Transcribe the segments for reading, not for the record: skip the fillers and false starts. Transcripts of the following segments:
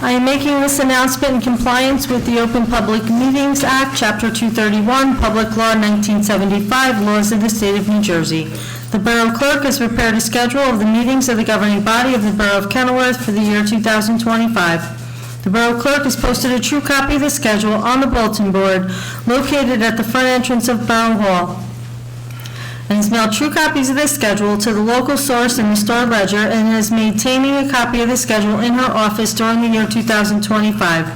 I am making this announcement in compliance with the Open Public Meetings Act, Chapter 231, Public Law 1975, laws of the state of New Jersey. The Borough Clerk has prepared a schedule of the meetings of the governing body of the Borough of Kenilworth for the year 2025. The Borough Clerk has posted a true copy of the schedule on the bulletin board located at the front entrance of Borough Hall, and has mailed true copies of this schedule to the local source in the Star Ledger and is maintaining a copy of the schedule in her office during the year 2025.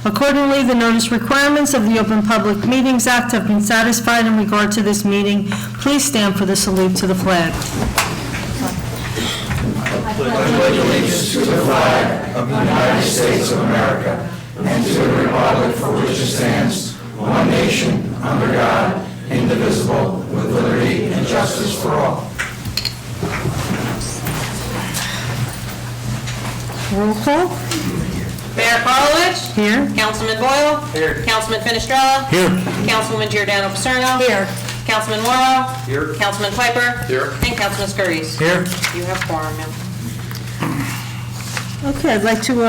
Accordingly, the notice requirements of the Open Public Meetings Act have been satisfied in regard to this meeting. Please stand for the salute to the flag. I pledge allegiance to the flag of the United States of America and to the republic for which it stands, one nation, under God, indivisible, with liberty and justice for all. Roll call. Mayor Karlovich. Here. Councilman Boyle. Here. Councilman Finestrella. Here. Councilwoman Giordano Paserno. Here. Councilman Morrow. Here. Councilman Piper. Here. And Councilman Scurries. Here. You have quorum, ma'am. Okay, I'd like to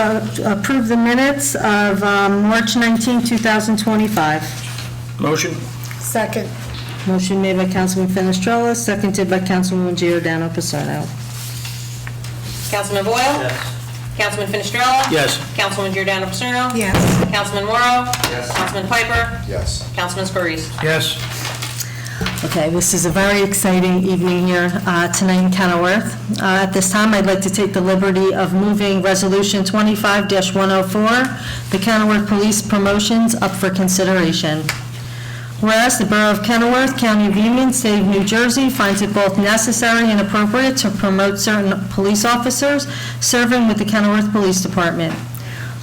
approve the minutes of March 19, 2025. Motion. Second. Motion made by Councilman Finestrella, seconded by Councilwoman Giordano Paserno. Councilman Boyle. Yes. Councilman Finestrella. Yes. Councilwoman Giordano Paserno. Yes. Councilman Morrow. Yes. Councilman Piper. Yes. Councilman Scurries. Yes. Okay, this is a very exciting evening here tonight in Kenilworth. At this time, I'd like to take the liberty of moving Resolution 25-104, the Kenilworth Police Promotions, up for consideration. Whereas the Borough of Kenilworth, County of Union, State of New Jersey finds it both necessary and appropriate to promote certain police officers serving with the Kenilworth Police Department.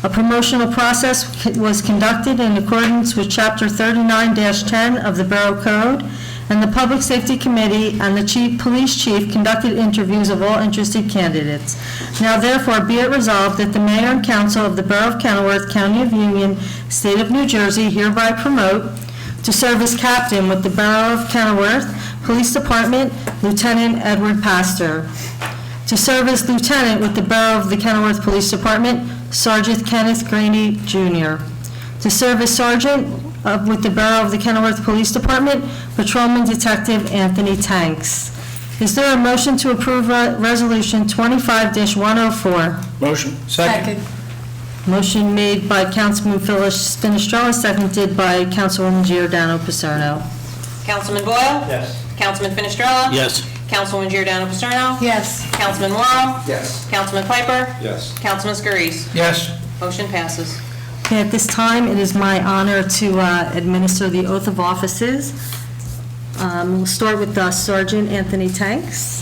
A promotional process was conducted in accordance with Chapter 39-10 of the Borough Code, and the Public Safety Committee and the Police Chief conducted interviews of all interested candidates. Now therefore be it resolved that the Mayor and Council of the Borough of Kenilworth, County of Union, State of New Jersey hereby promote to serve as captain with the Borough of Kenilworth Police Department, Lieutenant Edward Pastor. To serve as lieutenant with the Borough of the Kenilworth Police Department, Sergeant Kenneth Graney, Jr. To serve as sergeant with the Borough of the Kenilworth Police Department, Patrolman Detective Anthony Tanks. Is there a motion to approve Resolution 25-104? Motion. Second. Motion made by Councilman Finestrella, seconded by Councilwoman Giordano Paserno. Councilman Boyle. Yes. Councilman Finestrella. Yes. Councilwoman Giordano Paserno. Yes. Councilman Morrow. Yes. Councilman Piper. Yes. Councilman Scurries. Yes. Motion passes. Okay, at this time, it is my honor to administer the oath of offices. We'll start with Sergeant Anthony Tanks.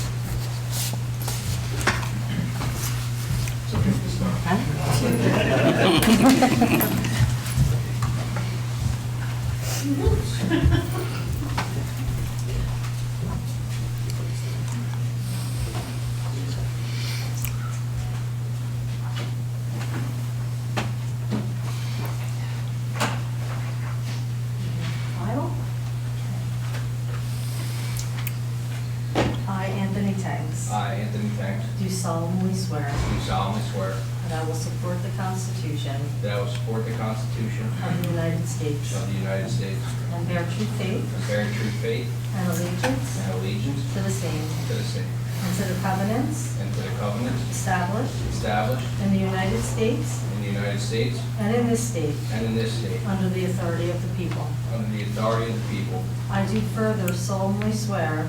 I, Anthony Tanks, I, Anthony Tanks, do solemnly swear do solemnly swear that I will support the Constitution that I will support the Constitution of the United States of the United States and bear true faith and bear true faith and allegiance and allegiance to the same to the same and to the covenants and to the covenants established established in the United States in the United States and in this state and in this state under the authority of the people. under the authority of the people. I do further solemnly swear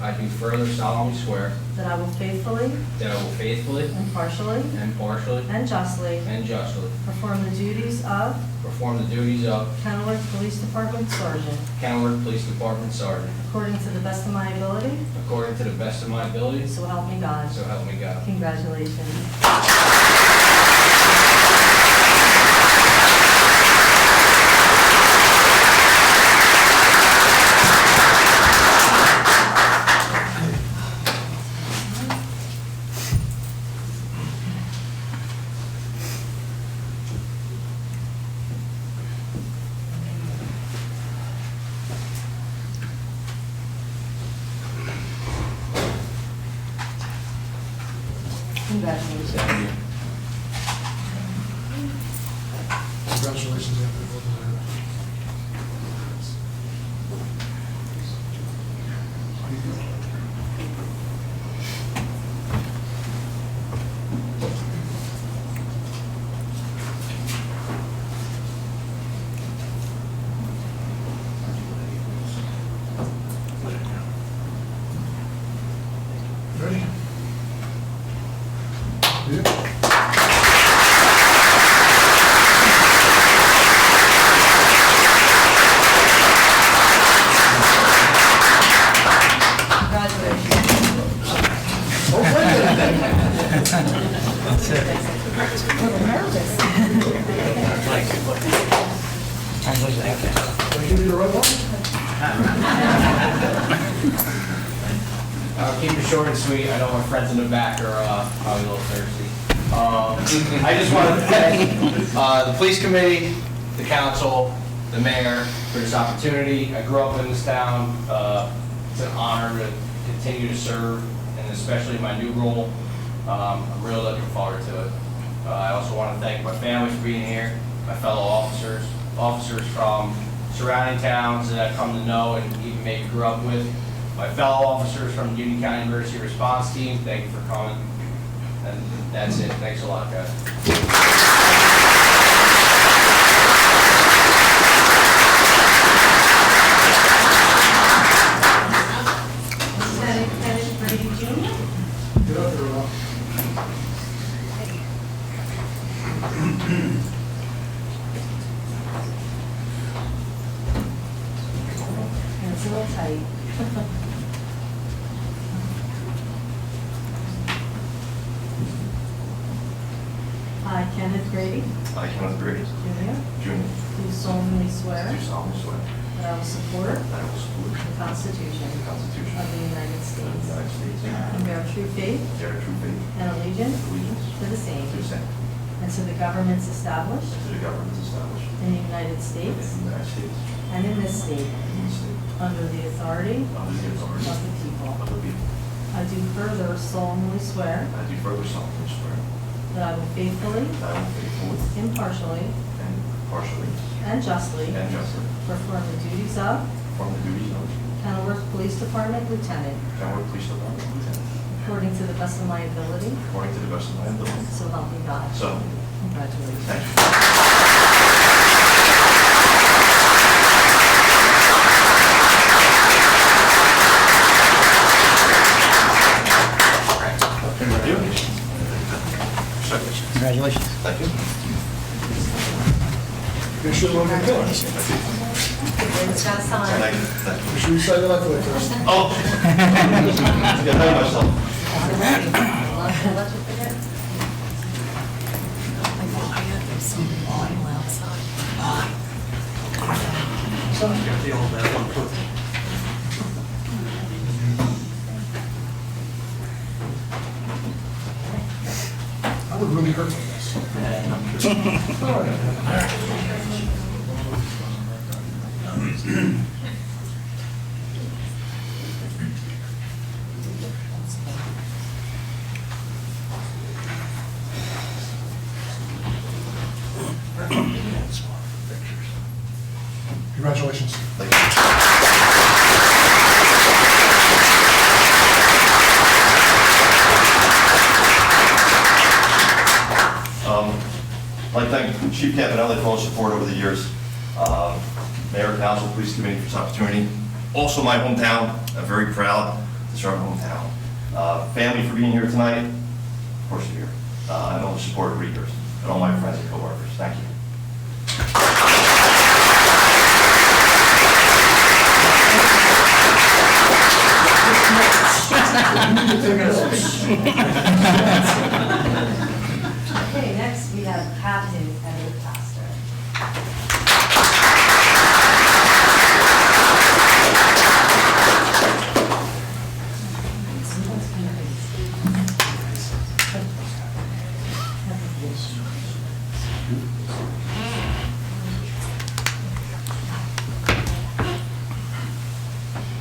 I do further solemnly swear that I will faithfully, that I will faithfully, impartially, impartially, and justly and justly perform the duties of perform the duties of Kenilworth Police Department Sergeant Kenilworth Police Department Sergeant according to the best of my ability, according to the best of my ability, so help me God. so help me God. Congratulations. Congratulations. Thank you. Congratulations, Anthony. Well deserved. Ready? Yeah. Can I give you the right one? Keep it short and sweet. I know my friends in the back are probably a little thirsty. I just want to thank the police committee, the council, the mayor for this opportunity. I grew up in this town. It's an honor to continue to serve, and especially in my new role. I'm really looking forward to it. I also want to thank my family for being here, my fellow officers from surrounding towns that I've come to know and even maybe grew up with. My fellow officers from Union County Emergency Response Team, thank you for coming. And that's it. Thanks a lot, guys. Get up there, Rob. It's a little tight. I, Kenneth Grady, I, Kenneth Grady, Jr., Jr., do solemnly swear do solemnly swear that I will support that I will support the Constitution the Constitution of the United of the States United States and bear true faith bear true faith and allegiance and allegiance to the same to the same, and to the governments established and to the governments established in the United in States the United States and in this state and in the state, under the authority under the authority of the people. of the people. I do further solemnly swear I do further solemnly swear that I will faithfully, that I will faithfully impartially, and partially and justly and justly perform the duties of perform the duties of Kenilworth Police Department Lieutenant Kenilworth Police Department Lieutenant according to the best of my ability, according to the best of my ability. so help me God. So, Congratulations. thank you. Congratulations. Thank you. Make sure we're going to kill it. It's got a sign. Thank you. Thank you. Make sure you sign it like that first. Oh! I gotta thank myself. Let you forget. I would really hurt like this. Congratulations. Thank you. I'd like to thank Chief Campanelli for all his support over the years. Mayor, Council, Police Committee for this opportunity. Also my hometown, I'm very proud to serve my hometown. Family for being here tonight, of course you're here. And all the support of readers and all my friends and coworkers. Thank you. Okay, next we have Captain Edward Pastor.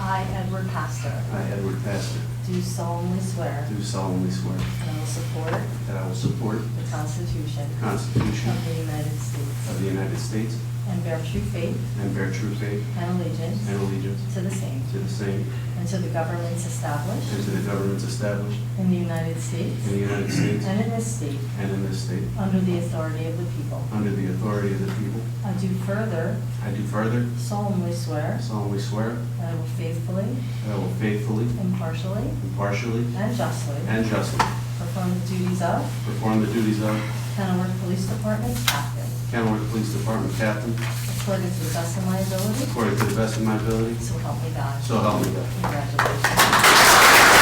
I, Edward Pastor, I, Edward Pastor, do do solemnly swear do solemnly swear that I will support that I will support the Constitution the Constitution of the United States of the United States and bear true faith and bear true faith and allegiance and allegiance to the same to the same and to the governments established and to the governments established in the United States in the United States and in this state and in this state under the authority of the people. under the authority of the people. I do further I do further solemnly swear solemnly swear that I will faithfully, that I will faithfully, impartially, impartially, and justly and justly perform the duties of perform the duties of Kenilworth Police Department Captain Kenilworth Police Department Captain according to the best of my ability, according to the best of my ability. so help me God. So help me God. Congratulations.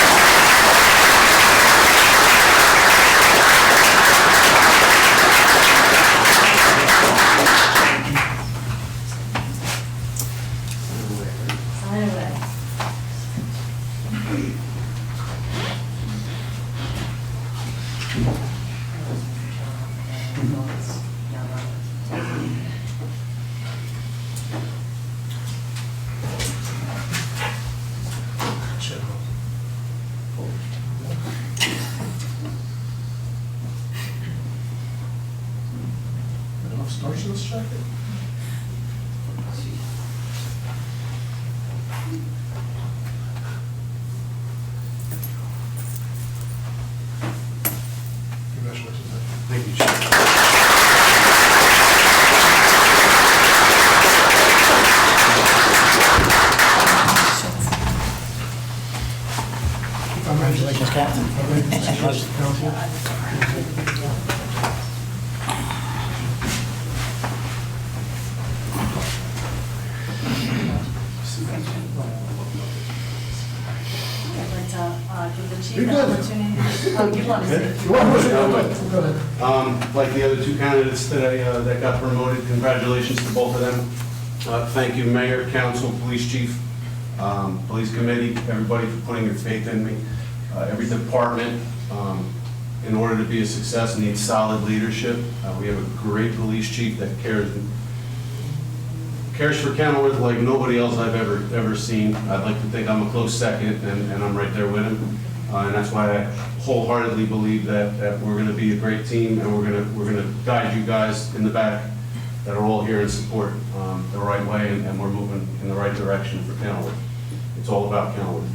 Sign away. Enough starch in this jacket? Congratulations, man. Thank you, Chief. Congratulations, Captain. Congratulations, Council. I'd like to give the chief You're an good. opportunity. Oh, you want to say? You want to go ahead. Like the other two candidates today that got promoted, congratulations to both of them. Thank you, Mayor, Council, Police Chief, Police Committee, everybody for putting your faith in me. Every department, in order to be a success, needs solid leadership. We have a great police chief that cares for Kenilworth like nobody else I've ever seen. I'd like to think I'm a close second, and I'm right there with him. And that's why I wholeheartedly believe that we're going to be a great team, and we're going to guide you guys in the back that are all here in support the right way, and we're moving in the right direction for Kenilworth. It's all about Kenilworth.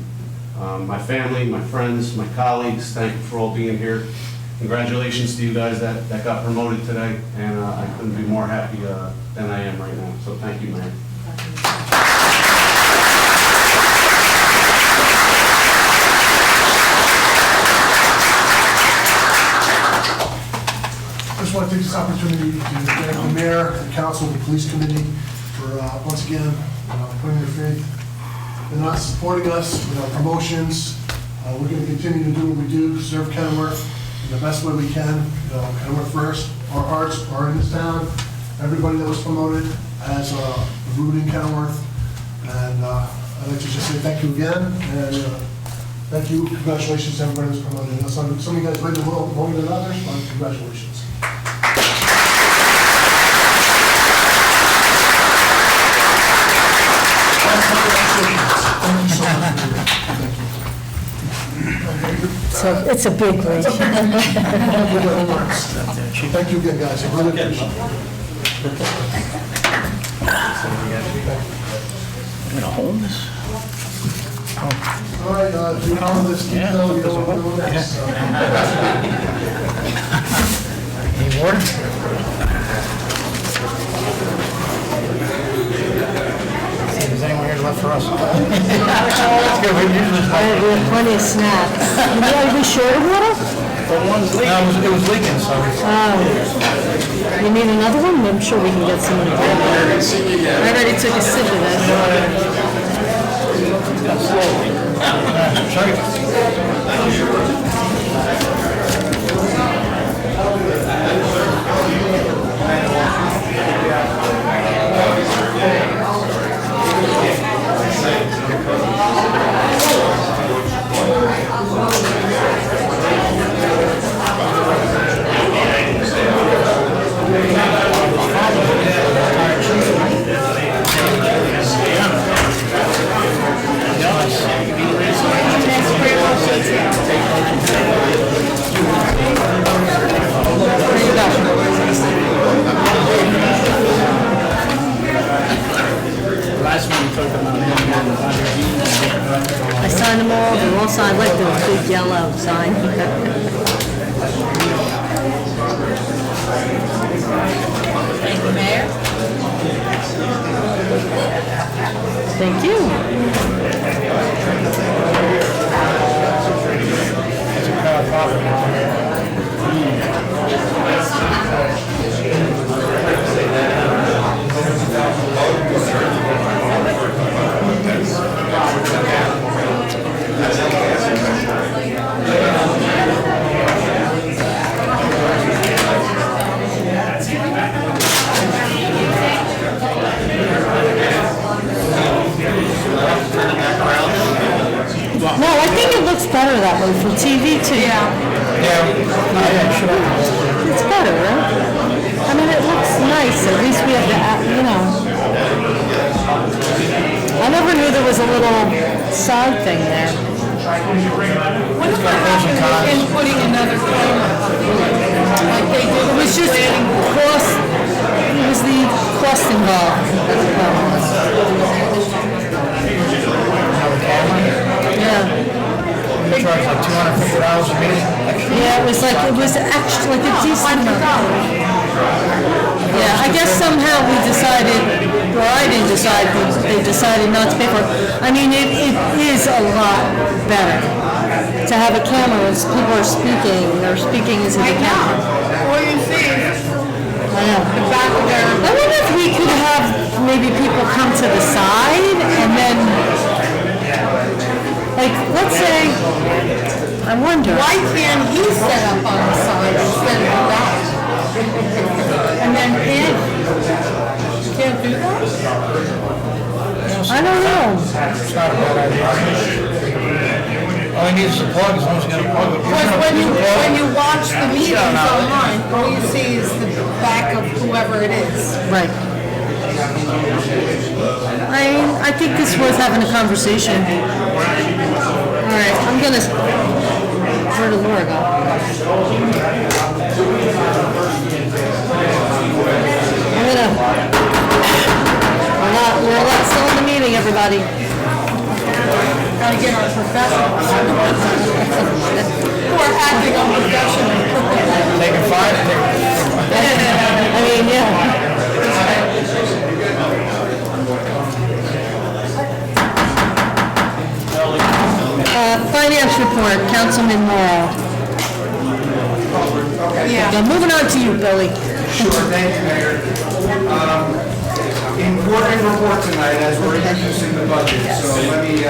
My family, my friends, my colleagues, thank you for all being here. Congratulations to you guys that got promoted today, and I couldn't be more happy than I am right now. So thank you, Mayor. I just want to take this opportunity to thank the mayor, the council, the police committee for, once again, putting their faith in us, supporting us with our promotions. We're going to continue to do what we do, serve Kenilworth in the best way we can. Kenilworth first, our hearts are in this town. Everybody that was promoted has a root in Kenilworth. And I'd like to just say thank you again, and thank you, congratulations to everybody that was promoted. I know some of you guys waited a little longer than others, but congratulations. Thank you so much for your, thank you. So it's a big reach. Thank you again, guys, I really appreciate it. All right, do you know this detail, you know what we're doing next? Any water? See if there's anyone here left for us. Let's go, we usually- We have plenty of snacks. Are we short of water? No, it was leaking, so. You need another one? I'm sure we can get some. I already took a sip of that. Yes. sign, I like those big yellow sign. Thank you, Mayor. Thank you. No, I think it looks better that way for TV too. Yeah. It's better, right? I mean, it looks nice, at least we have the, you know. I never knew there was a little side thing there. What about happening in putting another camera? Like they did It was just cost, it was the cost involved. Yeah. They charge like $250 a meeting. Yeah, it was actually like a decent amount. Yeah, I guess somehow we decided, or I didn't decide, but they decided not to pay for it. I mean, it is a lot better to have a camera as people are speaking, they're speaking into the camera. All you see is I know. the back of their. I wonder if we could have maybe people come to the side and then, like, let's say, I wonder. Why can't he set up on the side instead of that? And then in? You can't do that? I don't know. It's not a bad idea. All he needs is a plug, as long as you get a plug. Because when you watch the meetings online, all you see is the back of whoever it is. Right. I think it's worth having a conversation. All right, I'm gonna, where did Laura go? We're still in the meeting, everybody. Gotta get our professionals. Who are acting unprofessional. Taking five, I mean, yeah. Finance report, Councilman Morrow. Yeah. Yeah, moving on to you, Billy. Sure, thank you, Mayor. Important report tonight as we're introducing the budget, so let me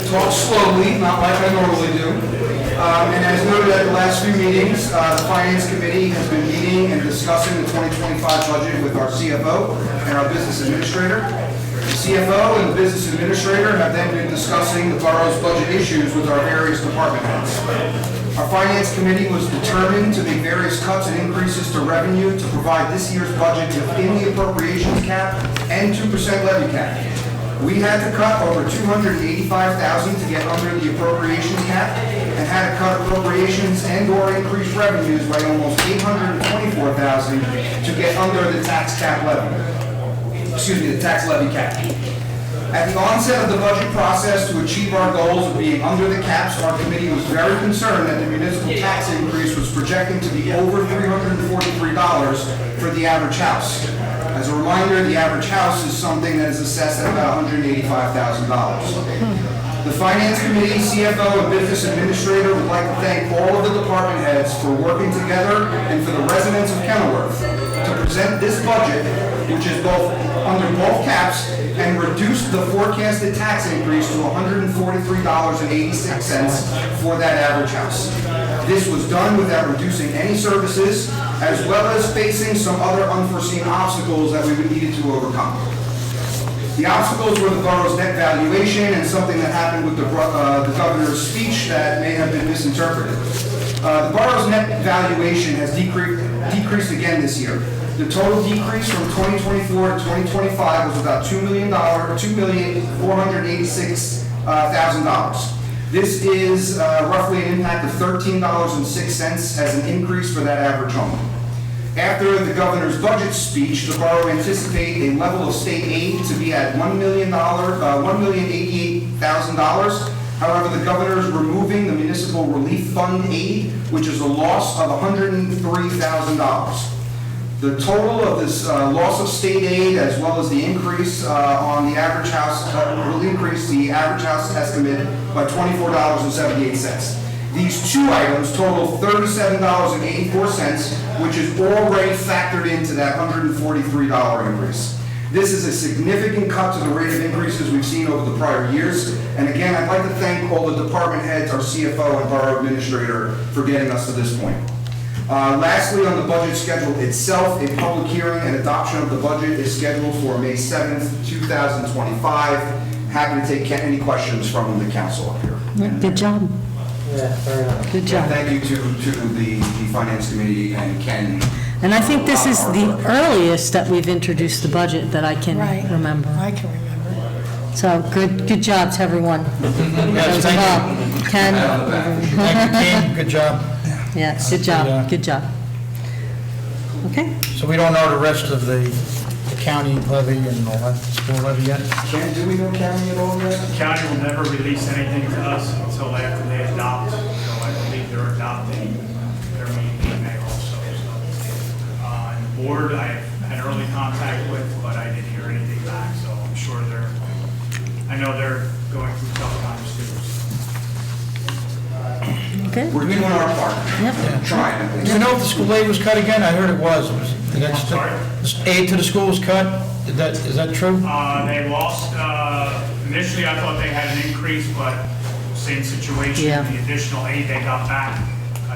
talk slowly, not like I normally do. And as noted at the last few meetings, the Finance Committee has been meeting and discussing the 2025 budget with our CFO and our Business Administrator. The CFO and the Business Administrator have then been discussing the borough's budget issues with our various department heads. Our Finance Committee was determined to make various cuts and increases to revenue to provide this year's budget within the appropriations cap and 2% levy cap. We had to cut over $285,000 to get under the appropriations cap and had to cut appropriations and/or increase revenues by almost $824,000 to get under the tax cap levy. The tax levy cap. At the onset of the budget process, to achieve our goals of being under the caps, our committee was very concerned that the municipal tax increase was projecting to be over $343 for the average house. As a reminder, the average house is something that is assessed at about $185,000. The Finance Committee, CFO, and Business Administrator would like to thank all of the department heads for working together and for the residents of Kenilworth to present this budget, which is both under both caps and reduce the forecasted tax increase to $143.86 for that average house. This was done without reducing any services, as well as facing some other unforeseen obstacles that we would needed to overcome. The obstacles were the borough's net valuation and something that happened with the governor's speech that may have been misinterpreted. The borough's net valuation has decreased again this year. The total decrease from 2024 to 2025 was about $2,486,000. This is roughly an impact of $13.06 as an increase for that average home. After the governor's budget speech, the borough anticipates a level of state aid to be at $1,088,000 However, the governor is removing the municipal relief fund aid, which is a loss of $103,000. The total of this loss of state aid, as well as the increase on the average house, will increase the average house estimate by $24.78. These two items total $37.84, which is already factored into that $143 increase. This is a significant cut to the rate of increases we've seen over the prior years. And again, I'd like to thank all the department heads, our CFO and borough administrator for getting us to this point. Lastly, on the budget schedule itself, a public hearing and adoption of the budget is scheduled for May 7th, 2025. Happy to take any questions from the council up here. Good job. Yeah, very nice. Good job. Thank you to the finance committee and Ken. And I think this is the earliest that we've introduced the budget that I can Right. remember. I can remember. So good job to everyone. Yes, thank you. Ken, Thank you, team, good job. yeah, good job, good job. Okay, So we don't know the rest of the county levy and all that, school levy yet? Ken, do we know county at all yet? County will never release anything to us until after they adopt, so I believe they're adopting their meeting in May also. And the board, I had early contact with, but I didn't hear anything back, so I'm sure I know they're going through tough times too. okay. We're doing our part. Yep. Trying at Do least. you know if the school aid was cut again? I heard it was. sorry? Aid to the school was cut? Is that true? They lost, initially I thought they had an increase, but same situation, Yeah. the additional aid they got back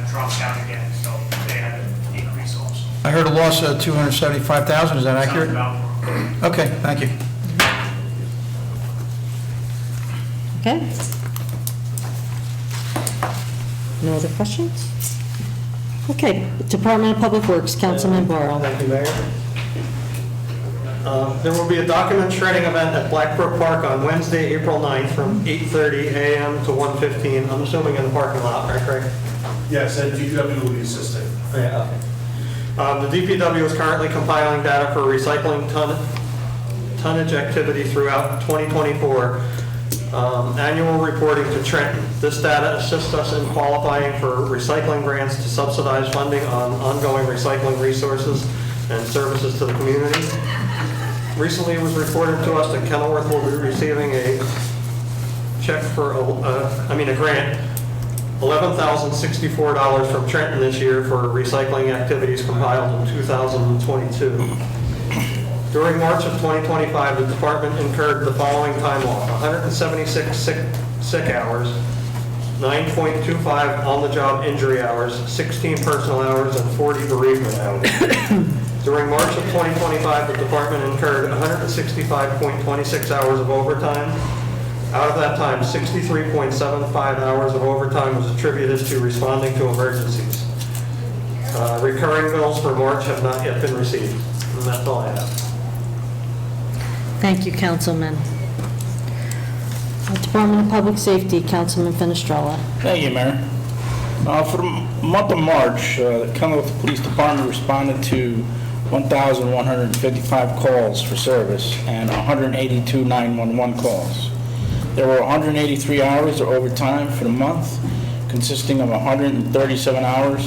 dropped out again, so they had an increase also. I heard a loss of 275,000, is that Sounds accurate? about right. Okay, thank you. Okay. No other questions? Okay, Department of Public Works, Councilman Borrow. Thank you, Mayor. There will be a document shredding event at Blackbrook Park on Wednesday, April 9th, from 8:30 a.m. to 1:15. I'm assuming in the parking lot, right, Craig? Yes, and DPW will be assisting. Yeah, okay. The DPW is currently compiling data for recycling tonnage activity throughout 2024. Annual reporting to Trenton. This data assists us in qualifying for recycling grants to subsidize funding on ongoing recycling resources and services to the community. Recently, it was reported to us that Kenilworth will be receiving a check for, a grant, $11,064 from Trenton this year for recycling activities compiled in 2022. During March of 2025, the department incurred the following time off: 176 sick hours, 9.25 on-the-job injury hours, 16 personal hours, and 40 bereavement hours. During March of 2025, the department incurred 165.26 hours of overtime. Out of that time, 63.75 hours of overtime was attributed to responding to emergencies. Recurring bills for March have not yet been received. And that's all I have. Thank you, Councilman. Department of Public Safety, Councilman Fenestrella. Thank you, Mayor. For the month of March, the Kenilworth Police Department responded to 1,155 calls for service and 182 911 calls. There were 183 hours of overtime for the month, consisting of 137 hours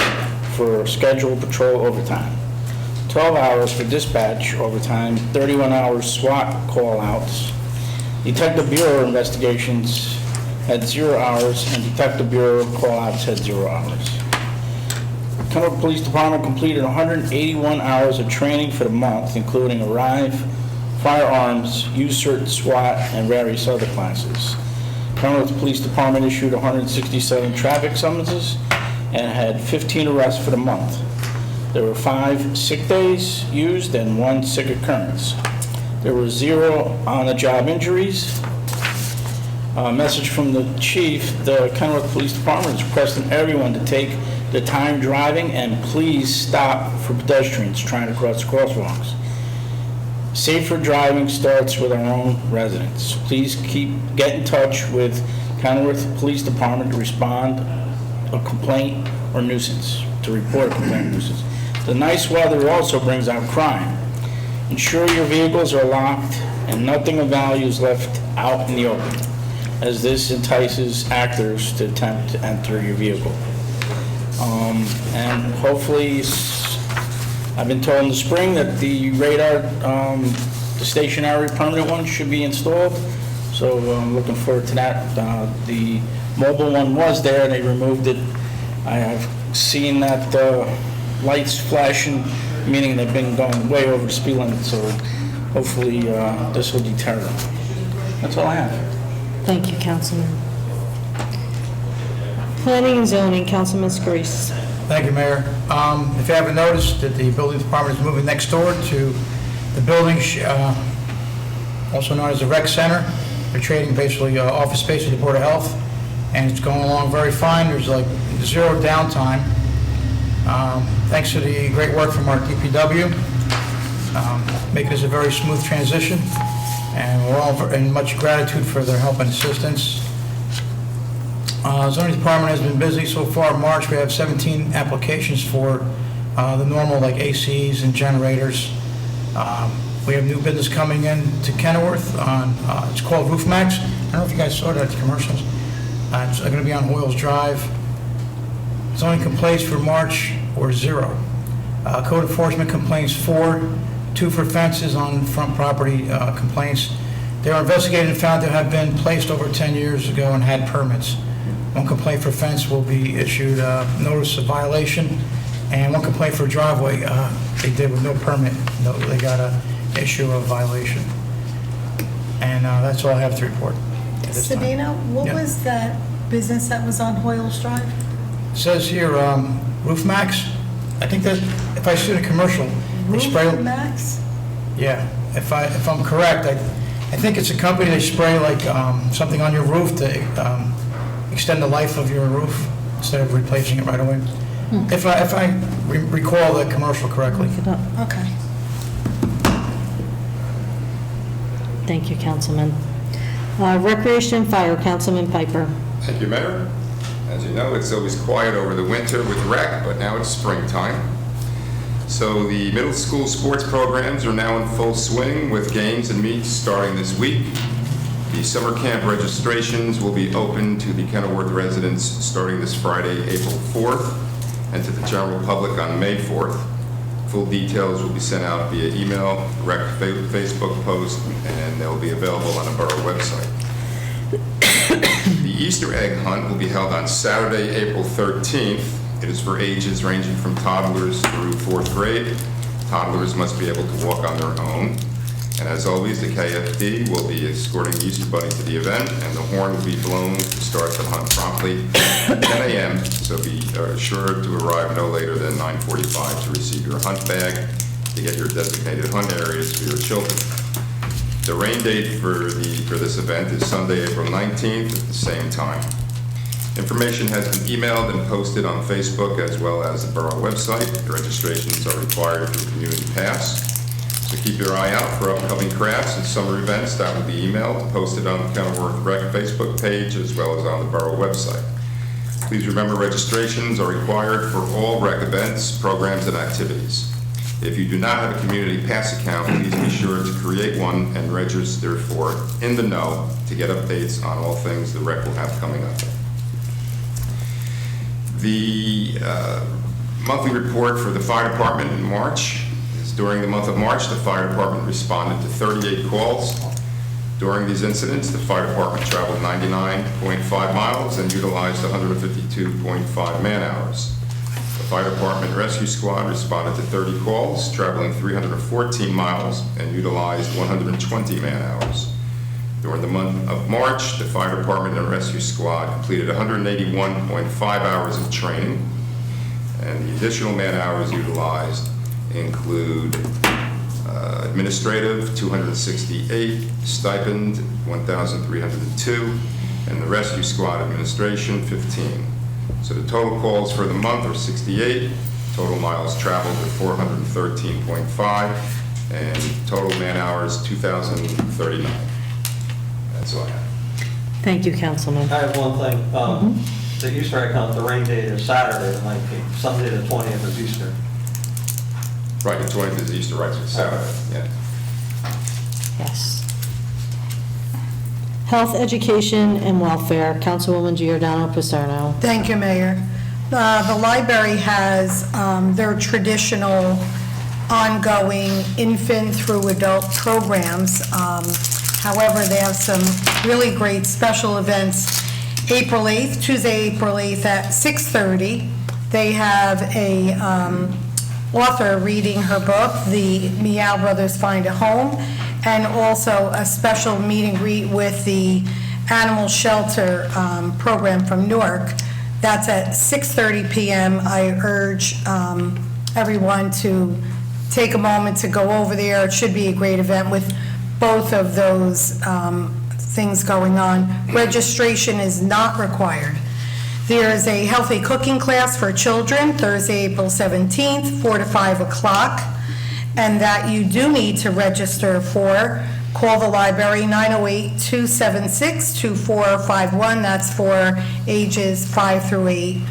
for scheduled patrol overtime, 12 hours for dispatch overtime, 31 hours SWAT call-outs. Detective Bureau investigations had 0 hours, and Detective Bureau call-outs had 0 hours. Kenilworth Police Department completed 181 hours of training for the month, including Arrive, Firearms, USERT, SWAT, and various other classes. Kenilworth Police Department issued 167 traffic summonses and had 15 arrests for the month. There were 5 sick days used and 1 sick occurrence. There were 0 on-the-job injuries. A message from the chief: the Kenilworth Police Department is requesting everyone to take the time driving and please stop for pedestrians trying to cross crosswalks. Safer driving starts with our own residents. Please get in touch with Kenilworth Police Department to respond a complaint or nuisance, to report a complaint or nuisance. The nice weather also brings out crime. Ensure your vehicles are locked and nothing of value is left out in the open. as this entices actors to attempt to enter your vehicle. And hopefully, I've been told in the spring that the radar, the stationary permanent one should be installed, so I'm looking forward to that. The mobile one was there, and they removed it. I have seen that lights flashing, meaning they've been going way over the speed limit, so hopefully this will deter them. That's all I have. Thank you, Councilman. Planning and zoning, Councilman Scarice. Thank you, Mayor. If you haven't noticed, that the building department is moving next door to the building, also known as the rec center. They're trading basically office space with the Board of Health, and it's going along very fine. There's like zero downtime. Thanks to the great work from our DPW, making this a very smooth transition, and we're all in much gratitude for their help and assistance. Zoning department has been busy so far. In March, we have 17 applications for the normal, like ACs and generators. We have new business coming in to Kenilworth on, it's called RoofMax. I don't know if you guys saw that, the commercials. It's going to be on Hoyles Drive. Zoning complaints for March were 0. Code enforcement complaints 4, 2 for fences on front property complaints. They were investigated and found to have been placed over 10 years ago and had permits. 1 complaint for fence will be issued notice of violation, and 1 complaint for driveway they did with no permit. No, they got a issue of violation. And that's all I have to report at this time. Sabina, what Yeah. was that business that was on Hoyles Drive? It says here, RoofMax. I think that if I see the commercial, they spray. Max? Yeah, if I'm correct, I think it's a company, they spray like something on your roof to extend the life of your roof instead of replacing it right away. If I recall the commercial correctly. Look it up. Okay. Thank you, Councilman. Recreation and Fire, Councilman Piper. Thank you, Mayor. As you know, it's always quiet over the winter with rec, but now it's springtime. So the middle school sports programs are now in full swing with games and meets starting this week. The summer camp registrations will be open to the Kenilworth residents starting this Friday, April 4th, and to the general public on May 4th. Full details will be sent out via email, rec Facebook post, and they'll be available on the borough website. The Easter egg hunt will be held on Saturday, April 13th. It is for ages ranging from toddlers through 4th grade. Toddlers must be able to walk on their own. And as always, the KFD will be escorting the Easter Bunny to the event, and the horn will be blown to start the hunt promptly at 10 a.m., so be sure to arrive no later than 9:45 to receive your hunt bag to get your designated hunt areas for your children. The rain date for this event is Sunday, April 19th at the same time. Information has been emailed and posted on Facebook as well as the borough website. The registrations are required through Community Pass. So keep your eye out for upcoming crafts and summer events that will be emailed, posted on the Kenilworth Rec Facebook page as well as on the borough website. Please remember registrations are required for all rec events, programs, and activities. If you do not have a Community Pass account, please be sure to create one and register for In the Know to get updates on all things the rec will have coming up. The monthly report for the fire department in March is during the month of March, the fire department responded to 38 calls. During these incidents, the fire department traveled 99.5 miles and utilized 152.5 man-hours. The fire department rescue squad responded to 30 calls, traveling 314 miles and utilized 120 man-hours. During the month of March, the fire department and rescue squad completed 181.5 hours of training, and the additional man-hours utilized include administrative, 268, stipend, 1,302, and the rescue squad administration, 15. So the total calls for the month are 68, total miles traveled are 413.5, and total man-hours, 2,039. That's all I have. Thank you, Councilman. I have one thing. The Easter egg hunt, the rain date is Saturday the 19th. Sunday the 20th is Easter. Right, the 20th is Easter, right, so it's Saturday, yeah. Yes. Health, Education, and Welfare, Councilwoman Giordano Pissarno. Thank you, Mayor. The library has their traditional ongoing infant through adult programs. However, they have some really great special events. April 8th, Tuesday, April 8th at 6:30. They have a author reading her book, The Meow Brothers Find a Home, and also a special meet and greet with the Animal Shelter program from Newark. That's at 6:30 p.m. I urge everyone to take a moment to go over there. It should be a great event with both of those things going on. Registration is not required. There is a healthy cooking class for children, Thursday, April 17th, 4 to 5 o'clock, and that you do need to register for. Call the library, 908-276-2451. That's for ages 5 through 8.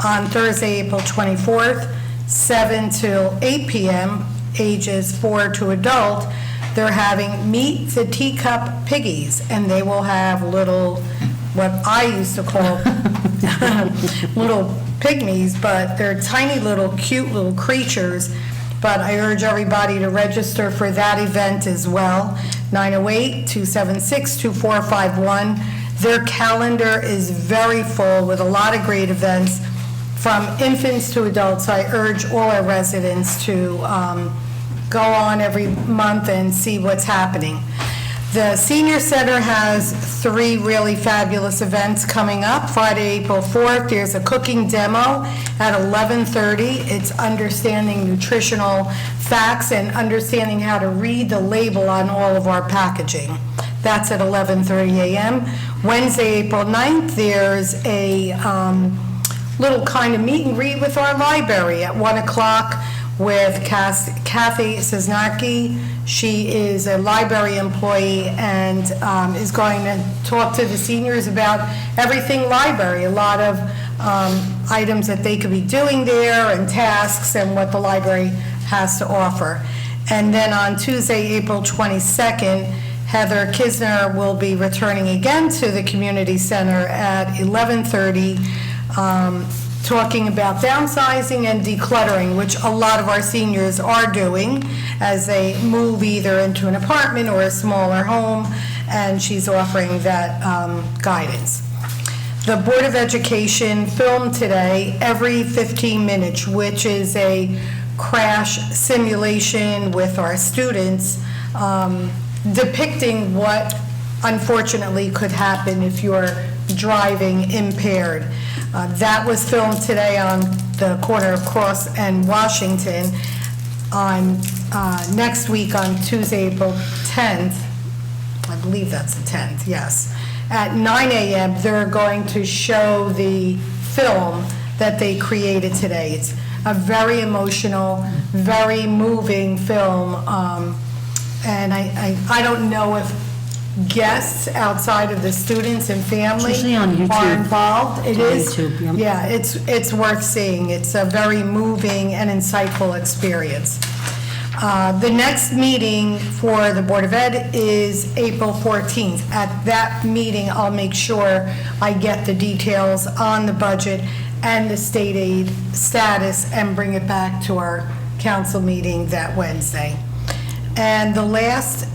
On Thursday, April 24th, 7 till 8 p.m., ages 4 to adult, they're having Meet the Teacup Piggies, and they will have little, what I used to call little pygmies, but they're tiny little cute little creatures. But I urge everybody to register for that event as well, 908-276-2451. Their calendar is very full with a lot of great events from infants to adults. I urge all our residents to go on every month and see what's happening. The Senior Center has 3 really fabulous events coming up. Friday, April 4th, there's a cooking demo at 11:30. It's understanding nutritional facts and understanding how to read the label on all of our packaging. That's at 11:30 a.m. Wednesday, April 9th, there's a little kind of meet and greet with our library at 1 o'clock with Kathy Cisnarki. She is a library employee and is going to talk to the seniors about everything library, a lot of items that they could be doing there and tasks and what the library has to offer. And then on Tuesday, April 22nd, Heather Kisner will be returning again to the community center at 11:30, talking about downsizing and decluttering, which a lot of our seniors are doing as they move either into an apartment or a smaller home, and she's offering that guidance. The Board of Education filmed today Every 15 Minutes, which is a crash simulation with our students, depicting what unfortunately could happen if you're driving impaired. That was filmed today on the corner of Cross and Washington. On next week on Tuesday, April 10th, I believe that's the 10th, yes, at 9 a.m., they're going to show the film that they created today. It's a very emotional, very moving film, and I don't know if guests outside of the students and family Especially on YouTube. are involved. It On is, YouTube, yeah, yeah. it's worth seeing. It's a very moving and insightful experience. The next meeting for the Board of Ed is April 14th. At that meeting, I'll make sure I get the details on the budget and the state aid status and bring it back to our council meeting that Wednesday. And the last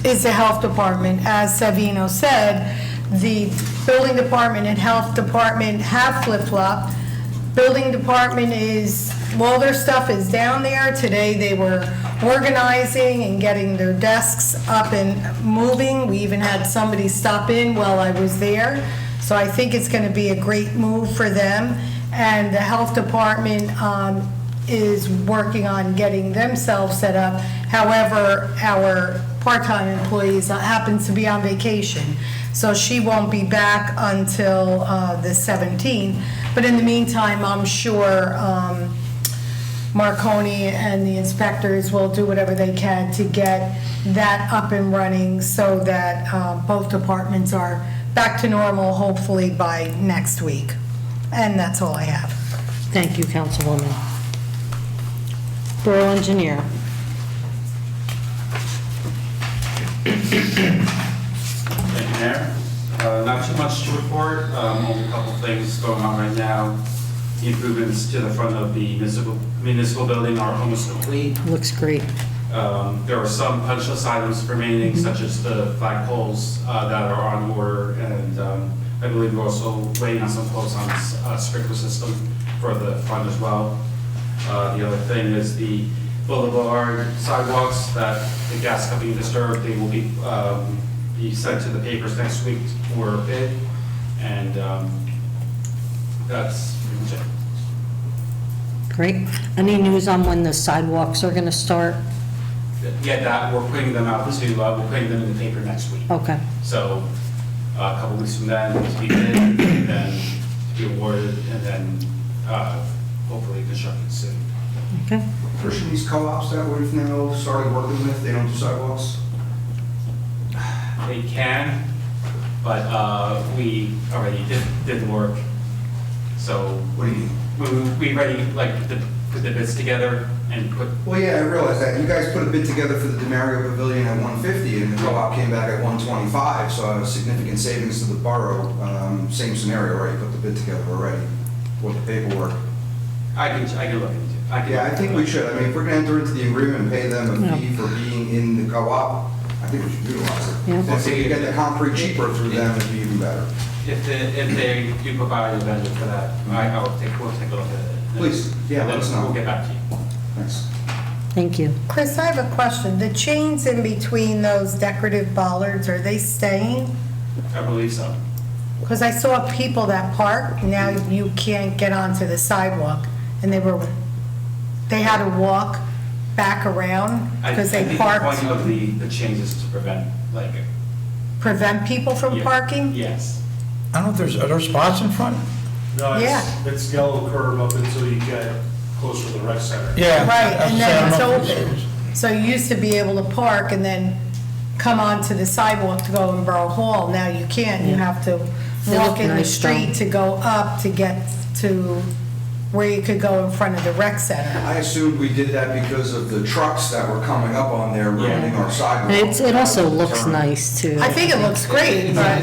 is the Health Department. As Savino said, the Building Department and Health Department have flip-flopped. Building Department is, well, their stuff is down there. Today, they were organizing and getting their desks up and moving. We even had somebody stop in while I was there. So I think it's going to be a great move for them. And the Health Department is working on getting themselves set up. However, our part-time employees happens to be on vacation, so she won't be back until the 17th. But in the meantime, I'm sure Marconi and the inspectors will do whatever they can to get that up and running so that both departments are back to normal, hopefully by next week. And that's all I have. Thank you, Councilwoman. Borough Engineer. Thank you, Mayor. Not too much to report, only a couple things going on right now. The improvements to the front of the municipal building are almost complete. Looks great. There are some punch list items remaining, such as the flagpoles that are on order, and I believe we're also waiting on some quotes on a sprinkler system for the front as well. The other thing is the boulevard sidewalks that the gas company disturbed. They will be sent to the papers next week for bid, and that's pretty much it. Great. Any news on when the sidewalks are going to start? Yeah, that, we're putting them out to, we're putting them in the paper next week. Okay. So, a couple weeks from then, to be bid, and then to be awarded, and then, hopefully constructed soon. Okay. Christian, these co-ops that we've now started working with, they don't do sidewalks? They can, but, we already did the work. So, What do you mean? we already, like, put the bids together and put, Well, yeah, I realize that. You guys put a bid together for the DeMario Pavilion at 150, and the co-op came back at 125, so significant savings to the borough. Same scenario, right? You put the bid together already, with the paperwork. I can look into it. Yeah, I think we should. I mean, if we're gonna enter into the agreement and pay them a fee for being in the co-op, I think we should utilize it. Yeah. If we could get the concrete cheaper through them, it'd be even better. If they do provide a vendor for that, we'll take a look at it. Please, yeah, let us know. We'll get back to you. Thanks. Thank you. Chris, I have a question. The chains in between those decorative bollards, are they staying? I believe so. Because I saw people that park, now you can't get onto the sidewalk, and they had to walk back around because they parked. I think the point of the change is to Prevent people from Yeah. parking? Yes. I don't know if are there spots in front? No, Yeah. it's yellow curb up until you get closer to the rec center. Yeah. Right, I was and saying, I then it's don't know if open. So you used to be able to park and then come onto the sidewalk to go in Borough Hall. Now you can't. You have to They walk look in the nice, though. street to go up to get to where you could go in front of the rec center. I assumed we did that because of the trucks that were coming up on there ruining our sidewalk. It also looks nice, too. I think it looks great, but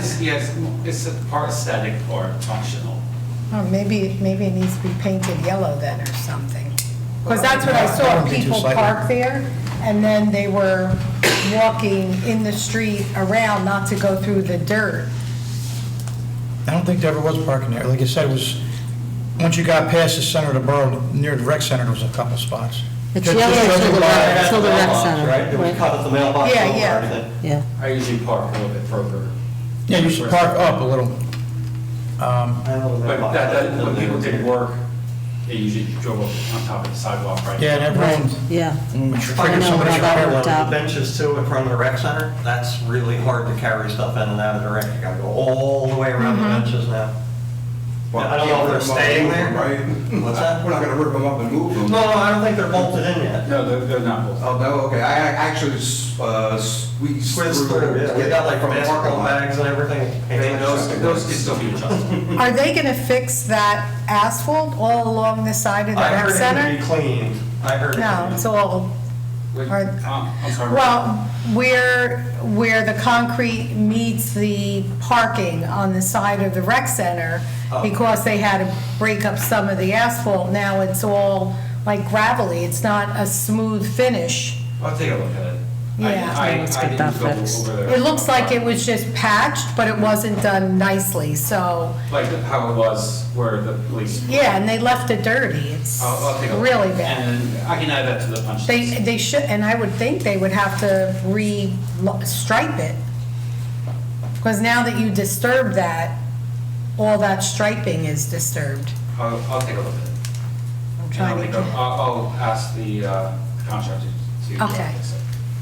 It's a part aesthetic, part functional. oh, maybe it needs to be painted yellow then or something. Because that's what I That saw, would be too people slightly. park there, and then they were walking in the street around not to go through the dirt. I don't think there ever was parking there. Like I said, it was, once you got past the center of the borough, near the rec center, there was a couple spots. It's Just- yellow just till the by- rec, till the rec Mailbox, center. Right, it was cut at the mailbox Yeah, over yeah. everything. Yeah. I usually park a little bit further. Yeah, you should park up a little. I know the But mailbox. when people did work, they usually drove up on top of the sidewalk, right? Yeah, and everyone, Yeah. figure know somebody how should that carry worked one. out. The benches too in front of the rec center, that's really hard to carry stuff in and out of the rec. You gotta go all the way around the benches now. Well, I don't know if they're staying there. Right? What's that? We're not gonna rip them up and move them. No, I don't think they're bolted in yet. No, they're not both. Oh, no, okay. I actually squeezed Squeezed through. through, yeah. We got like from the parking basketball lot. bags and everything. Those can still be adjusted. Are they gonna fix that asphalt all along the side of the I rec heard it to center? be cleaned. I heard it. No, it's all, Are- I'm sorry. well, where the concrete meets the parking on the side of the rec center, Oh. because they had to break up some of the asphalt, now it's all like gravelly, it's not a smooth finish. I'll take a look at it. Yeah. I Let's get didn't that go fixed. over there. It looks like it was just patched, but it wasn't done nicely, so, Like how it was where the police. yeah, and they left it dirty, it's I'll take a look. really bad. And I can add that to the punch list. They should, and I would think they would have to re-stripe it. Because now that you disturb that, all that striping is disturbed. I'll take a look at it. I'm And trying to get, I'll ask the contractor to. Okay.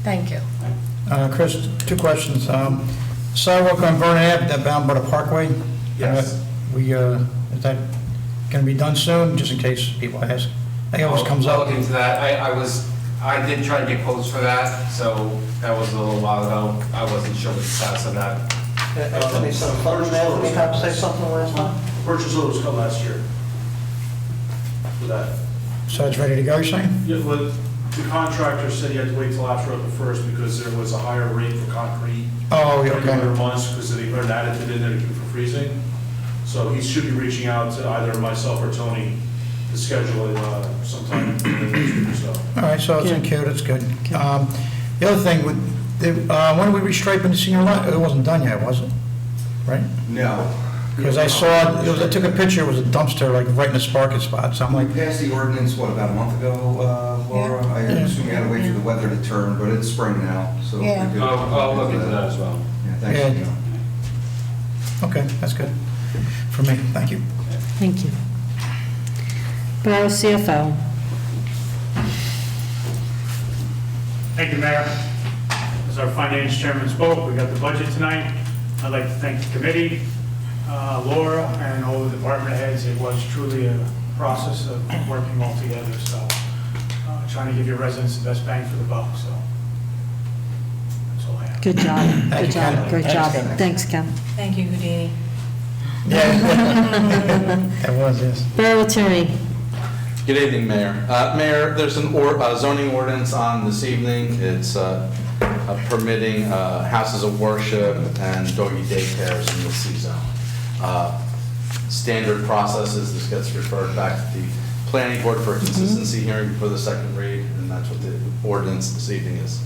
Thank you. Chris, two questions. Sidewalk on Vernon Ave, that bound by the Parkway? Yes. Is that going to be done soon, just in case people ask? I think it always comes I'll up. look into that. I did try to get quotes for that, so that was a little while ago. I wasn't sure what the status of that. Anthony, some funding there, did we have to say something last time? Purchase orders come last year. For that. So it's ready to go, you're saying? Yeah, well, The contractor said he had to wait till after the 1st because there was a higher rate for concrete. Oh, yeah, during the okay. winter months because they put an additive in there to keep it from freezing. So he should be reaching out to either myself or Tony to schedule it sometime in the next week or so. All right, so it's in queue, that's good. The other thing, when are we restriping the senior lot? It wasn't done yet, was it? Right? No. Because I saw, I took a picture, it was a dumpster, like, right in the parking spot, so I'm We like, passed the ordinance, what, about a month ago, Laura? I assume we had to wait for the weather to turn, but it's spring now, so. Yeah. we're good. I'll look into that as well. Yeah, thanks. Yeah. Gino. okay, that's good for me, thank you. Thank you. Borough CFO. Thank you, Mayor. As our finance chairman spoke, we got the budget tonight. I'd like to thank the committee, Laura, and all the department heads. It was truly a process of working all together, so trying to give your residents the best bang for the buck, so that's all I have. Good job, good job, Ken. great job. Thanks, Ken. Thank you, Houdini. Yeah. That was, yes. Borough Attorney. Good evening, Mayor. Mayor, there's an zoning ordinance on this evening. It's permitting houses of worship and doggy daycares in the C-zone. Standard processes, this gets referred back to the planning board for a consistency hearing before the second read, and that's what the ordinance this evening is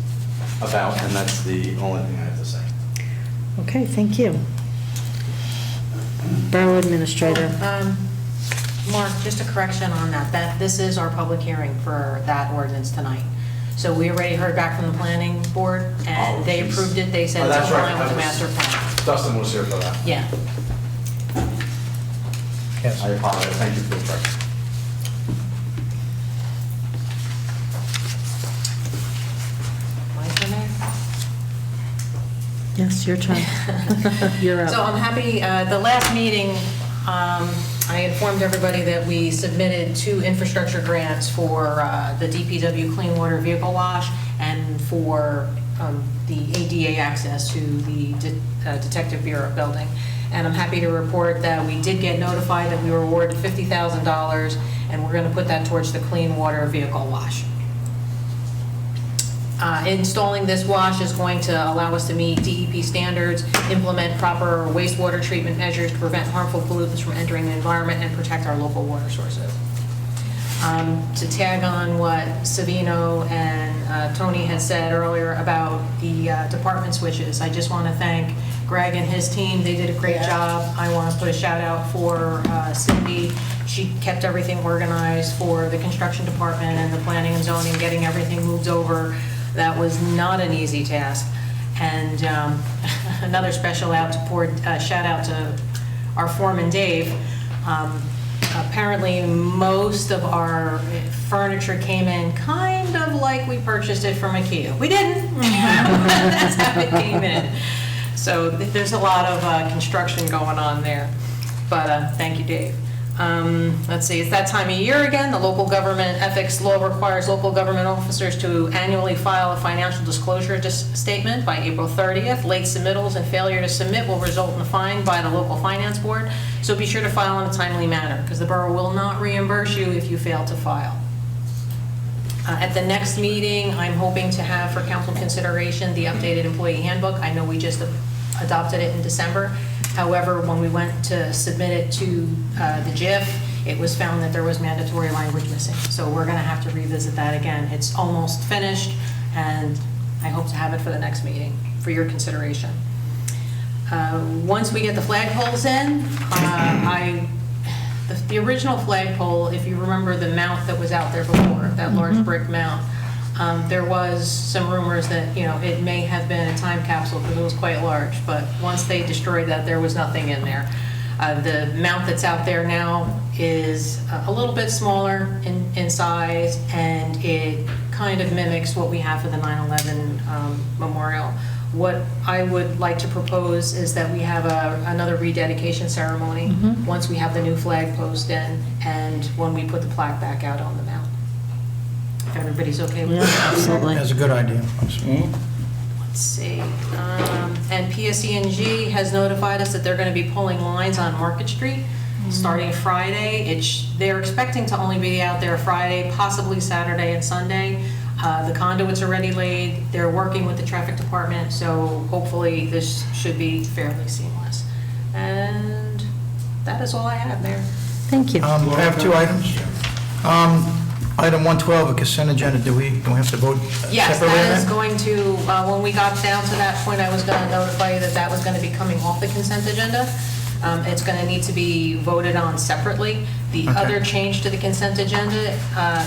about, and that's the only thing I have to say. Okay, thank you. Borough Administrator. Mark, just a correction on that this is our public hearing for that ordinance tonight. So we already heard back from the planning board, and they approved it. They said it's that's in right. line with the master plan. Dustin was here for that. Yeah. Yes. I apologize. Thank you for the correction. My turn, Mayor? Yes, your turn. You're So up. I'm happy, the last meeting, I informed everybody that we submitted 2 infrastructure grants for the DPW Clean Water Vehicle Wash and for the ADA access to the Detective Bureau building. And I'm happy to report that we did get notified that we were awarded $50,000, and we're going to put that towards the Clean Water Vehicle Wash. Installing this wash is going to allow us to meet DEP standards, implement proper wastewater treatment measures to prevent harmful pollutants from entering the environment, and protect our local water sources. To tag on what Savino and Tony had said earlier about the department switches, I just want to thank Greg and his team. They did a great job. I want to put a shout out for Cindy. She kept everything organized for the construction department and the planning and zoning, getting everything moved over. That was not an easy task. And another special shout out to our foreman, Dave. Apparently, most of our furniture came in kind of like we purchased it from IKEA. We didn't. That's how it came in. So there's a lot of construction going on there. But thank you, Dave. Let's see, it's that time of year again. The local government ethics law requires local government officers to annually file a financial disclosure statement by April 30th. Late submittals and failure to submit will result in a fine by the local finance board. So be sure to file in a timely manner, because the borough will not reimburse you if you fail to file. At the next meeting, I'm hoping to have for council consideration the updated employee handbook. I know we just adopted it in December. However, when we went to submit it to the JIF, it was found that there was mandatory language missing. So we're going to have to revisit that again. It's almost finished, and I hope to have it for the next meeting for your consideration. Once we get the flagpoles in, the original flagpole, if you remember the mount that was out there before, that large brick mount, there was some rumors that, it may have been a time capsule because it was quite large, but once they destroyed that, there was nothing in there. The mount that's out there now is a little bit smaller in size, and it kind of mimics what we have for the 9/11 memorial. What I would like to propose is that we have another rededication ceremony once we have the new flag post in, and when we put the plaque back out on the mount. If everybody's okay with that. Absolutely. That's a good idea. Let's see. And PSE&G has notified us that they're going to be pulling lines on Market Street starting Friday. They're expecting to only be out there Friday, possibly Saturday and Sunday. The conduit's already laid, they're working with the traffic department, so hopefully this should be fairly seamless. And that is all I have, Mayor. Thank you. I have two items. Item 112, a consent agenda, do we have to vote Yes, separately on that is that? going to, when we got down to that point, I was going to notify you that that was going to be coming off the consent agenda. It's going to need to be voted on separately. The Okay. other change to the consent agenda,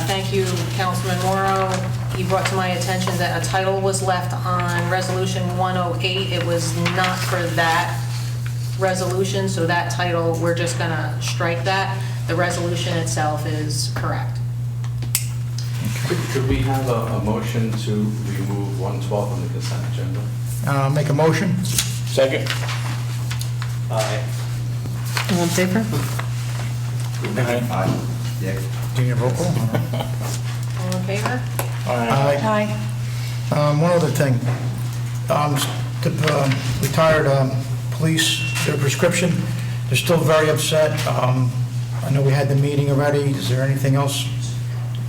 thank you, Councilman Morrow. He brought to my attention that a title was left on Resolution 108. It was not for that resolution, so that title, we're just going to strike that. The resolution itself is correct. Could we have a motion to remove 112 from the consent agenda? Make a motion? Second? Aye. All in favor? Do you need a roll call? All in favor? Aye. One other thing. The retired police, their prescription, they're still very upset. I know we had the meeting already. Is there anything else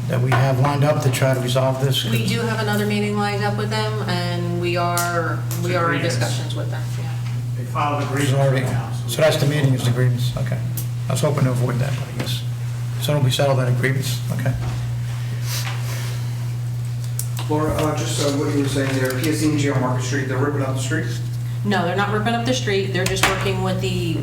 that we have lined up to try to resolve this? We do have another meeting lined up with them, and we are in discussions with them, yeah. They filed a It's grievance already- right now. So that's the meeting, is the grievance, okay. I was hoping to avoid that, but I guess. So it'll be settled at a grievance, okay. Laura, just what you were saying there, PSC&G on Market Street, they're ripping up the street? No, they're not ripping up the street, they're just working with the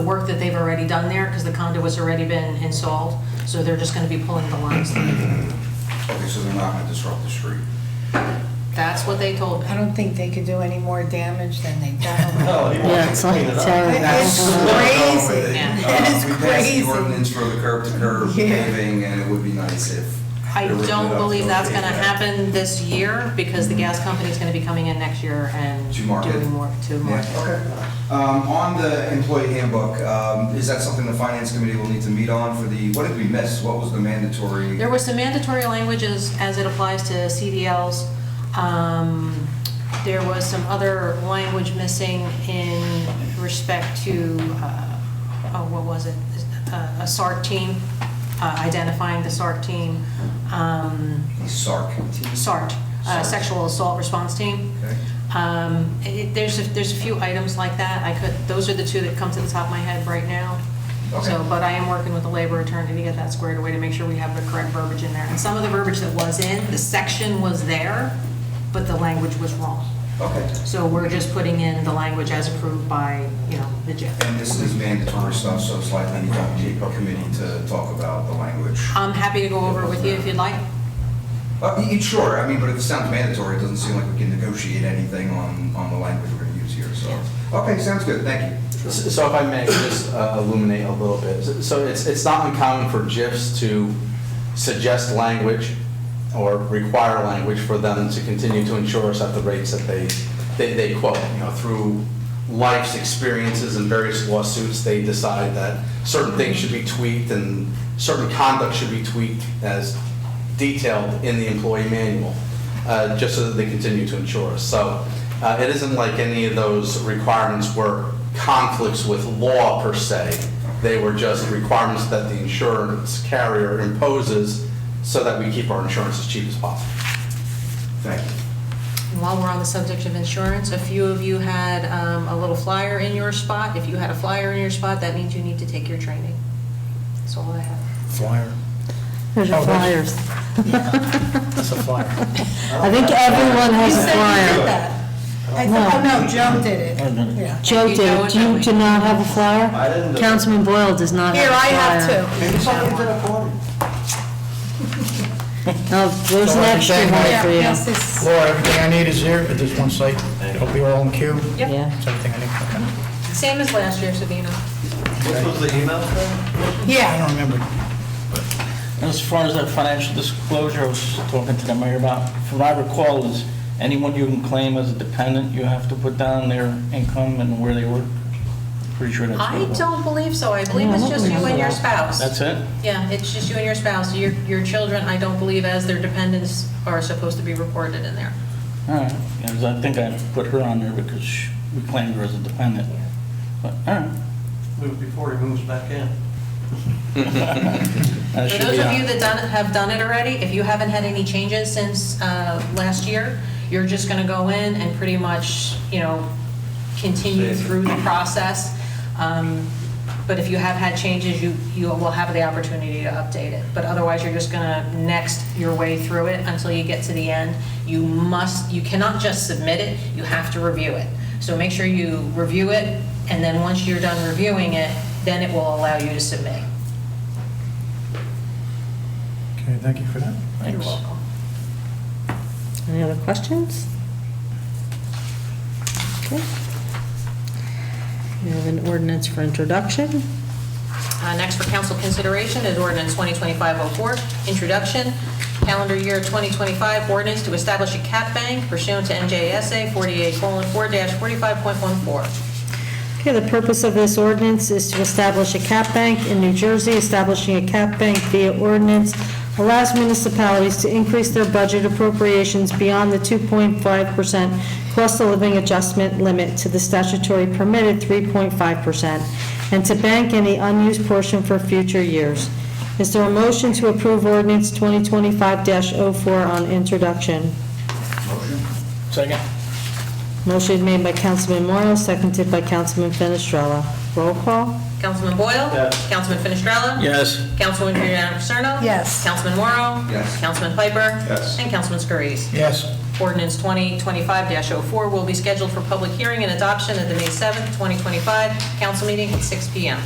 work that they've already done there, because the conduit's already been installed, so they're just gonna be pulling the lines. Okay, so they're not going to disrupt the street. That's what they told me. I don't think they could do any more damage than they've done. No, he Yeah, wants it's to like clean it up. terrible. It's crazy. Yeah. It is We passed the crazy. ordinance for the curb-to-curb Yeah. paving, and it would be nice if... I they ripped it don't up believe so that's they gonna could- happen this year, because the gas company's gonna be coming in next year and To market? doing more to Yeah, market. okay. On the employee handbook, is that something the finance committee will need to meet on for the, what did we miss? What was the mandatory? There was some mandatory language as it applies to CDLs. There was some other language missing in respect to, what was it? A SART team, identifying the SART team. SARC. SART, Sexual Assault Response Team. Okay. There's a few items like that. Those are the two that come to the top of my head right now. Okay. So, but I am working with the labor attorney to get that squared away to make sure we have the correct verbiage in there. And some of the verbiage that was in, the section was there, but the language was wrong. Okay. So we're just putting in the language as approved by, the JIF. And this is mandatory stuff, so it's likely you don't need a committee to talk about the language. I'm happy to go over it with you if you'd like. Sure, I mean, but if it sounds mandatory, it doesn't seem like we can negotiate anything on the language we're going to use here, so. Okay, sounds good, thank you. So if I may just illuminate a little bit. So it's not uncommon for GIFs to suggest language or require language for them to continue to insure us at the rates that they quote. Through life's experiences and various lawsuits, they decide that certain things should be tweaked and certain conduct should be tweaked as detailed in the employee manual, just so that they continue to insure us. So it isn't like any of those requirements were conflicts with law per se. They were just requirements that the insurance carrier imposes so that we keep our insurance as cheap as possible. Thank you. And while we're on the subject of insurance, a few of you had a little flyer in your spot. If you had a flyer in your spot, that means you need to take your training. That's all I have. Flyer. There's your Oh, flyers. That's a flyer. I think everyone has a flyer. No, Joe did it. Yeah. Joe did it. Do you do not have a flyer? I didn't do it. Councilman Boyle does not have Here, a I have flyer. two. Maybe somebody did it for me. No, there's So an like extra saying, one Yeah, for you. yes, it's- Laura, everything I need is here at this one site. It'll be all in queue. Yep. Yeah. That's everything I need. Okay. Same as last year, Sabina. What was the email thing? I Yeah, don't remember. As far as that financial disclosure, I was talking to the mayor about, from what I recall, is anyone you can claim as a dependent, you have to put down their income and where they work? Pretty sure that's what I it was. don't believe so. I believe it's just you and your spouse. That's it? Yeah, it's just you and your spouse. Your children, I don't believe as their dependents are supposed to be reported in there. All right, yeah, 'cause I think I put her on there because we claimed her as a dependent. But, all right. Before he moves back in. That For should those be of on. you that have done it already, if you haven't had any changes since last year, you're just going to go in and pretty much, continue through the process. But if you have had changes, you will have the opportunity to update it. But otherwise, you're just going to next your way through it until you get to the end. You cannot just submit it, you have to review it. So make sure you review it, and then once you're done reviewing it, then it will allow you to submit. Okay, thank you for that. You're welcome. Any other questions? Okay. We have an ordinance for introduction. Next for council consideration is ordinance 2025-04, introduction, calendar year 2025 ordinance to establish a cap bank pursuant to NJSA 48:4-45.14. Okay, the purpose of this ordinance is to establish a cap bank in New Jersey. Establishing a cap bank via ordinance allows municipalities to increase their budget appropriations beyond the 2.5% cost of living adjustment limit to the statutory permitted 3.5%, and to bank any unused portion for future years. Is there a motion to approve ordinance 2025-04 on introduction? Second. Motion made by Councilman Morrow, seconded by Councilman Fenestrella. Roll call? Councilman Boyle? Yes. Councilman Fenestrella? Yes. Councilwoman Giordano Paterno? Yes. Councilman Morrow? Yes. Councilman Piper? Yes. And Councilman Scurries. Yes. Ordinance 2025-04 will be scheduled for public hearing and adoption at the May 7th, 2025 council meeting at 6 p.m.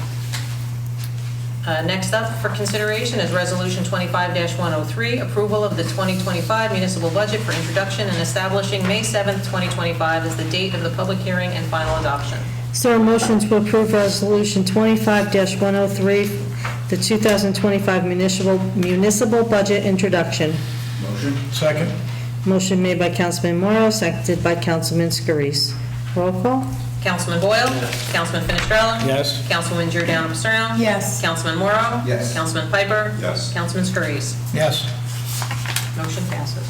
Next up for consideration is Resolution 25-103, approval of the 2025 municipal budget for introduction and establishing May 7th, 2025 as the date of the public hearing and final adoption. Is there a motion to approve Resolution 25-103, the 2025 municipal budget introduction? Motion? Second. Motion made by Councilman Morrow, seconded by Councilman Scurries. Roll call? Councilman Boyle? Councilman Fenestrella? Yes. Councilwoman Giordano Paterno? Yes. Councilman Morrow? Yes. Councilman Piper? Yes. Councilman Scurries. Yes. Motion passes.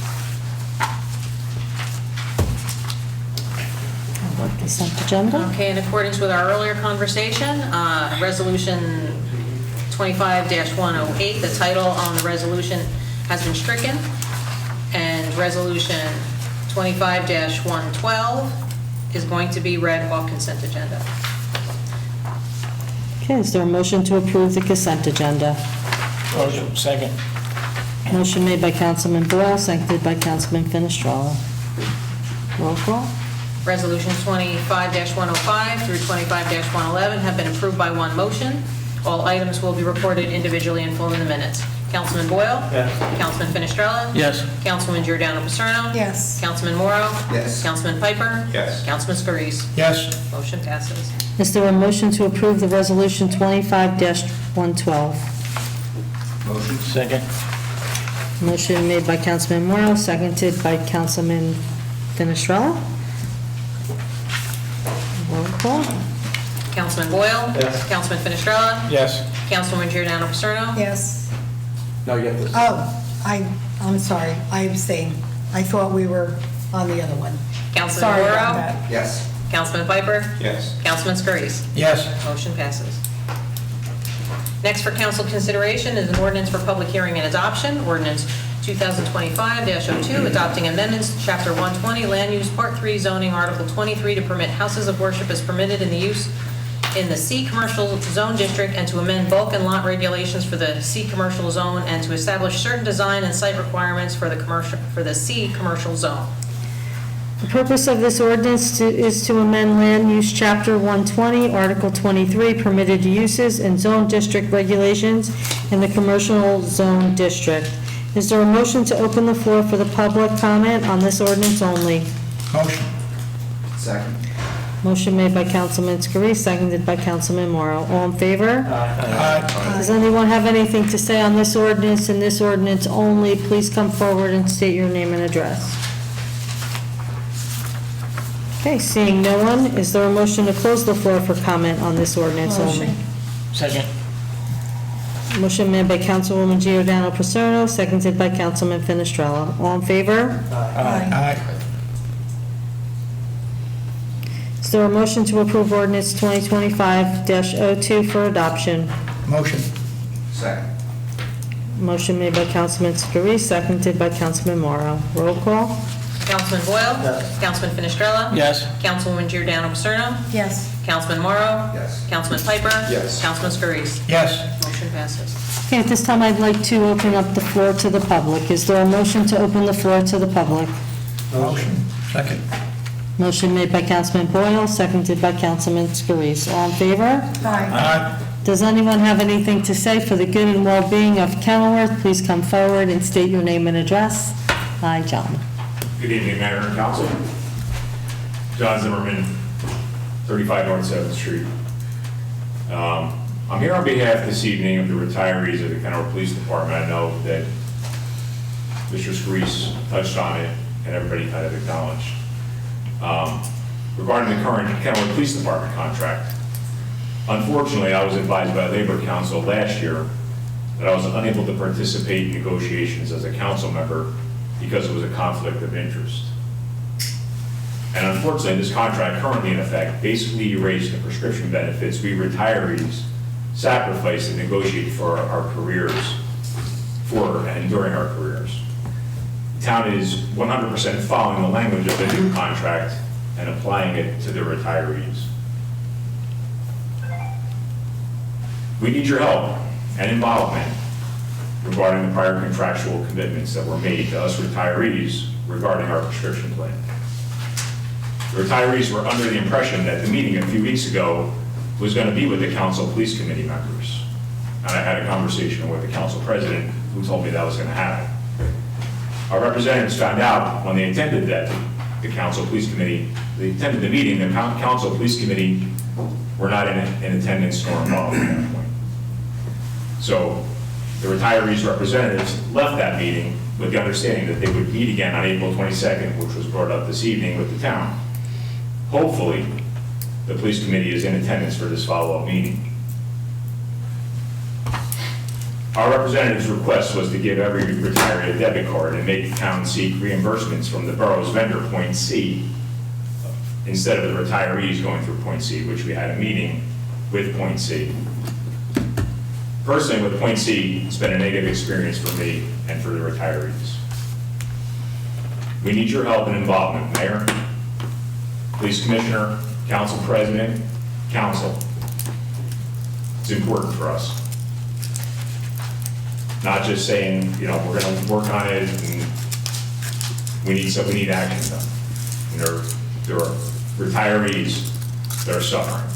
Consent agenda? Okay, in accordance with our earlier conversation, Resolution 25-108, the title on the resolution has been stricken, and Resolution 25-112 is going to be read off consent agenda. Okay, is there a motion to approve the consent agenda? Motion. Second. Motion made by Councilman Boyle, seconded by Councilman Fenestrella. Roll call? Resolutions 25-105 through 25-111 have been approved by one motion. All items will be reported individually and full in the minutes. Councilman Boyle? Yes. Councilman Fenestrella? Yes. Councilwoman Giordano Paterno? Yes. Councilman Morrow? Yes. Councilman Piper? Yes. Councilman Scurries. Yes. Motion passes. Is there a motion to approve the resolution 25-112? Motion? Second. Motion made by Councilman Morrow, seconded by Councilman Fenestrella. Roll call? Councilman Boyle? Yes. Councilman Fenestrella? Yes. Councilwoman Giordano Paterno? Yes. No, you have to. Oh, I'm sorry, I abstain. I thought we were on the other one. Councilman Sorry about Morrow? that. Yes. Councilman Piper? Yes. Councilman Scurries. Yes. Motion passes. Next for council consideration is an ordinance for public hearing and adoption, ordinance 2025-02, adopting amendments to Chapter 120, Land Use, Part 3, Zoning, Article 23, to permit houses of worship as permitted in the use in the C Commercial Zone District, and to amend bulk and lot regulations for the C Commercial Zone, and to establish certain design and site requirements for the C Commercial Zone. The purpose of this ordinance is to amend Land Use Chapter 120, Article 23, permitted uses and zone district regulations in the Commercial Zone District. Is there a motion to open the floor for the public comment on this ordinance only? Motion. Second. Motion made by Councilman Scurries, seconded by Councilman Morrow. All in favor? Aye. Does anyone have anything to say on this ordinance and this ordinance only? Please come forward and state your name and address. Okay, seeing no one, is there a motion to close the floor for comment on this ordinance only? Motion. Second. Motion made by Councilwoman Giordano Paterno, seconded by Councilman Fenestrella. All in favor? Aye. Is there a motion to approve ordinance 2025-02 for adoption? Motion. Second. Motion made by Councilman Scarice, seconded by Councilman Morrow. Roll call? Councilman Boyle? Yes. Councilman Finestrella? Yes. Councilwoman Giordano Paterno? Yes. Councilman Morrow? Yes. Councilman Piper? Yes. Councilman Scarice? Yes. Motion passes. Okay, at this time, I'd like to open up the floor to the public. Is there a motion to open the floor to the public? Motion. Second. Motion made by Councilman Boyle, seconded by Councilman Scarice. All in favor? Aye. Does anyone have anything to say for the good and well-being of Kenilworth? Please come forward and state your name and address. Hi, John. Good evening, Mayor and Council. John Zimmerman, 35 North 7th Street. I'm here on behalf this evening of the retirees of the Kenilworth Police Department. I know that Mr. Scarice touched on it and everybody kind of acknowledged. Regarding the current Kenilworth Police Department contract, unfortunately, I was advised by Labor Council last year that I was unable to participate in negotiations as a council member because it was a conflict of interest. And unfortunately, this contract currently in effect basically erased the prescription benefits we retirees sacrifice to negotiate for our careers, for and during our careers. The town is 100% following the language of the new contract and applying it to the retirees. We need your help and involvement regarding the prior contractual commitments that were made to us retirees regarding our prescription plan. The retirees were under the impression that the meeting a few weeks ago was going to be with the council police committee members. And I had a conversation with the council president who told me that was going to happen. Our representatives found out when they attended the council police committee, they attended the meeting, the council police committee were not in attendance nor involved at that point. So the retirees' representatives left that meeting with the understanding that they would meet again on April 22nd, which was brought up this evening with the town. Hopefully, the police committee is in attendance for this follow-up meeting. Our representative's request was to give every retiree a debit card and make the town seek reimbursements from the borough's vendor, Point C, instead of the retirees going through Point C, which we had a meeting with Point C. Personally, with Point C, it's been a negative experience for me and for the retirees. We need your help and involvement, Mayor, Police Commissioner, Council President, Council. It's important for us. Not just saying, you know, we're going to work on it and we need action done. And there are retirees that are suffering.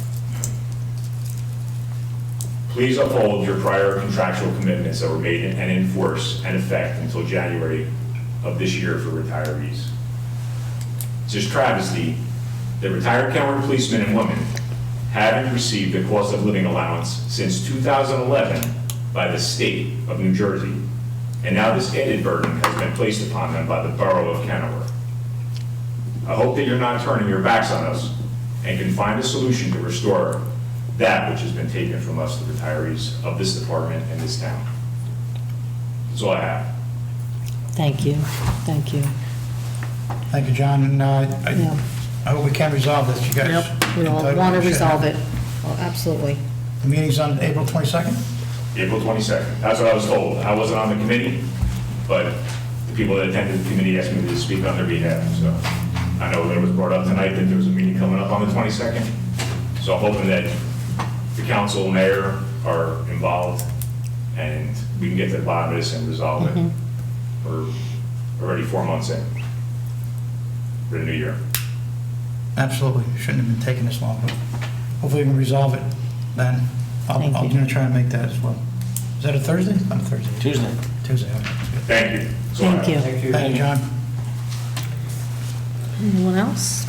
Please uphold your prior contractual commitments that were made and in force and effect until January of this year for retirees. It's just travesty that retired Kenilworth policemen and women haven't received a cost of living allowance since 2011 by the state of New Jersey, and now this added burden has been placed upon them by the borough of Kenilworth. I hope that you're not turning your backs on us and can find a solution to restore that which has been taken from us, the retirees of this department and this town. That's all I have. Thank you. Thank you. Thank you, John, and Yeah. I hope we can resolve this, you guys. Yep, we all want to resolve it. Oh, absolutely. The meeting's on April 22nd? April 22nd. That's what I was told. I wasn't on the committee, but the people that attended the committee asked me to speak on their behalf. So I know that it was brought up tonight that there was a meeting coming up on the 22nd. So I'm hoping that the council, mayor are involved and we can get to the bottom of this and resolve it. We're already 4 months in for the new year. Absolutely. Shouldn't have been taking this long, but hopefully we can resolve it then. Thank I'm you. going to try and make that as well. Is that a Thursday? Not a Thursday. Tuesday. Tuesday, okay. That's good. Thank you. That's all I Thank have. you. Thank you, John. Anyone else?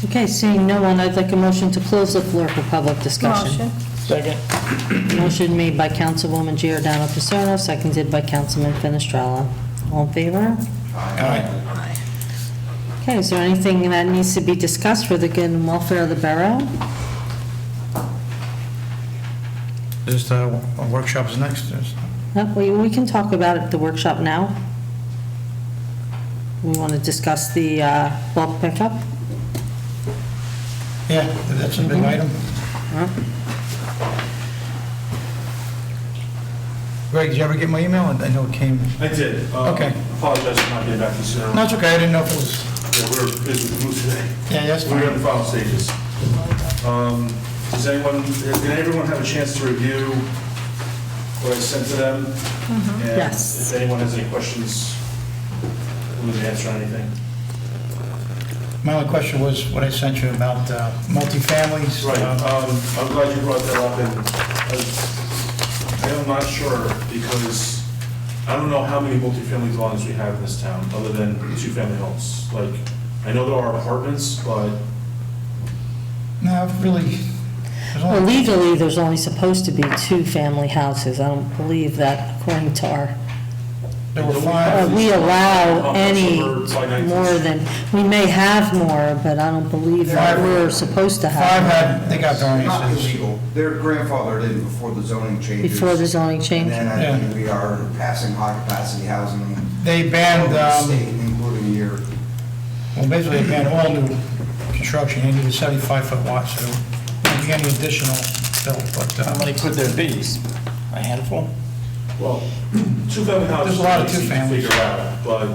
Okay, seeing no one, I'd like a motion to close the floor for public discussion. Motion. Second. Motion made by Councilwoman Giordano Paterno, seconded by Councilman Finestrella. All in favor? Aye. Okay, is there anything that needs to be discussed for the good and welfare of the borough? Just workshop is next. We can talk about it at the workshop now. We want to discuss the bulk pickup? Yeah, Yeah, that's a big item. Greg, did you ever get my email? I know it came. I did. Okay. Apologize for not getting back to you sooner. No, it's okay, I didn't know if it was, Yeah, we were busy with the move today. yeah, that's We're in the fine. final stages. Did everyone have a chance to review what I sent to them? And Yes. if anyone has any questions, we can answer anything. My only question was what I sent you about multifamilies. Right, I'm glad you brought that up, and I'm not sure, because I don't know how many multifamily dwellings we have in this town, other than two-family homes. Like, I know there are apartments, but No, really, there's Well, only, legally, there's only supposed to be two-family houses. I don't believe that according to our, there were five. we allow How much any over by 19? more than, we may have more, but I don't believe that we're supposed to Five have they got Not variances. illegal. They're grandfathered in before the zoning changes. before the zoning change. And then I think we are passing high-capacity housing. They banned, State, including here. well, basically they banned all new construction, you need a 75-foot lot, so don't be any additional built, but, How many could there be? A handful? well, two-family houses There's a lot of are easy to two-families. figure out, but,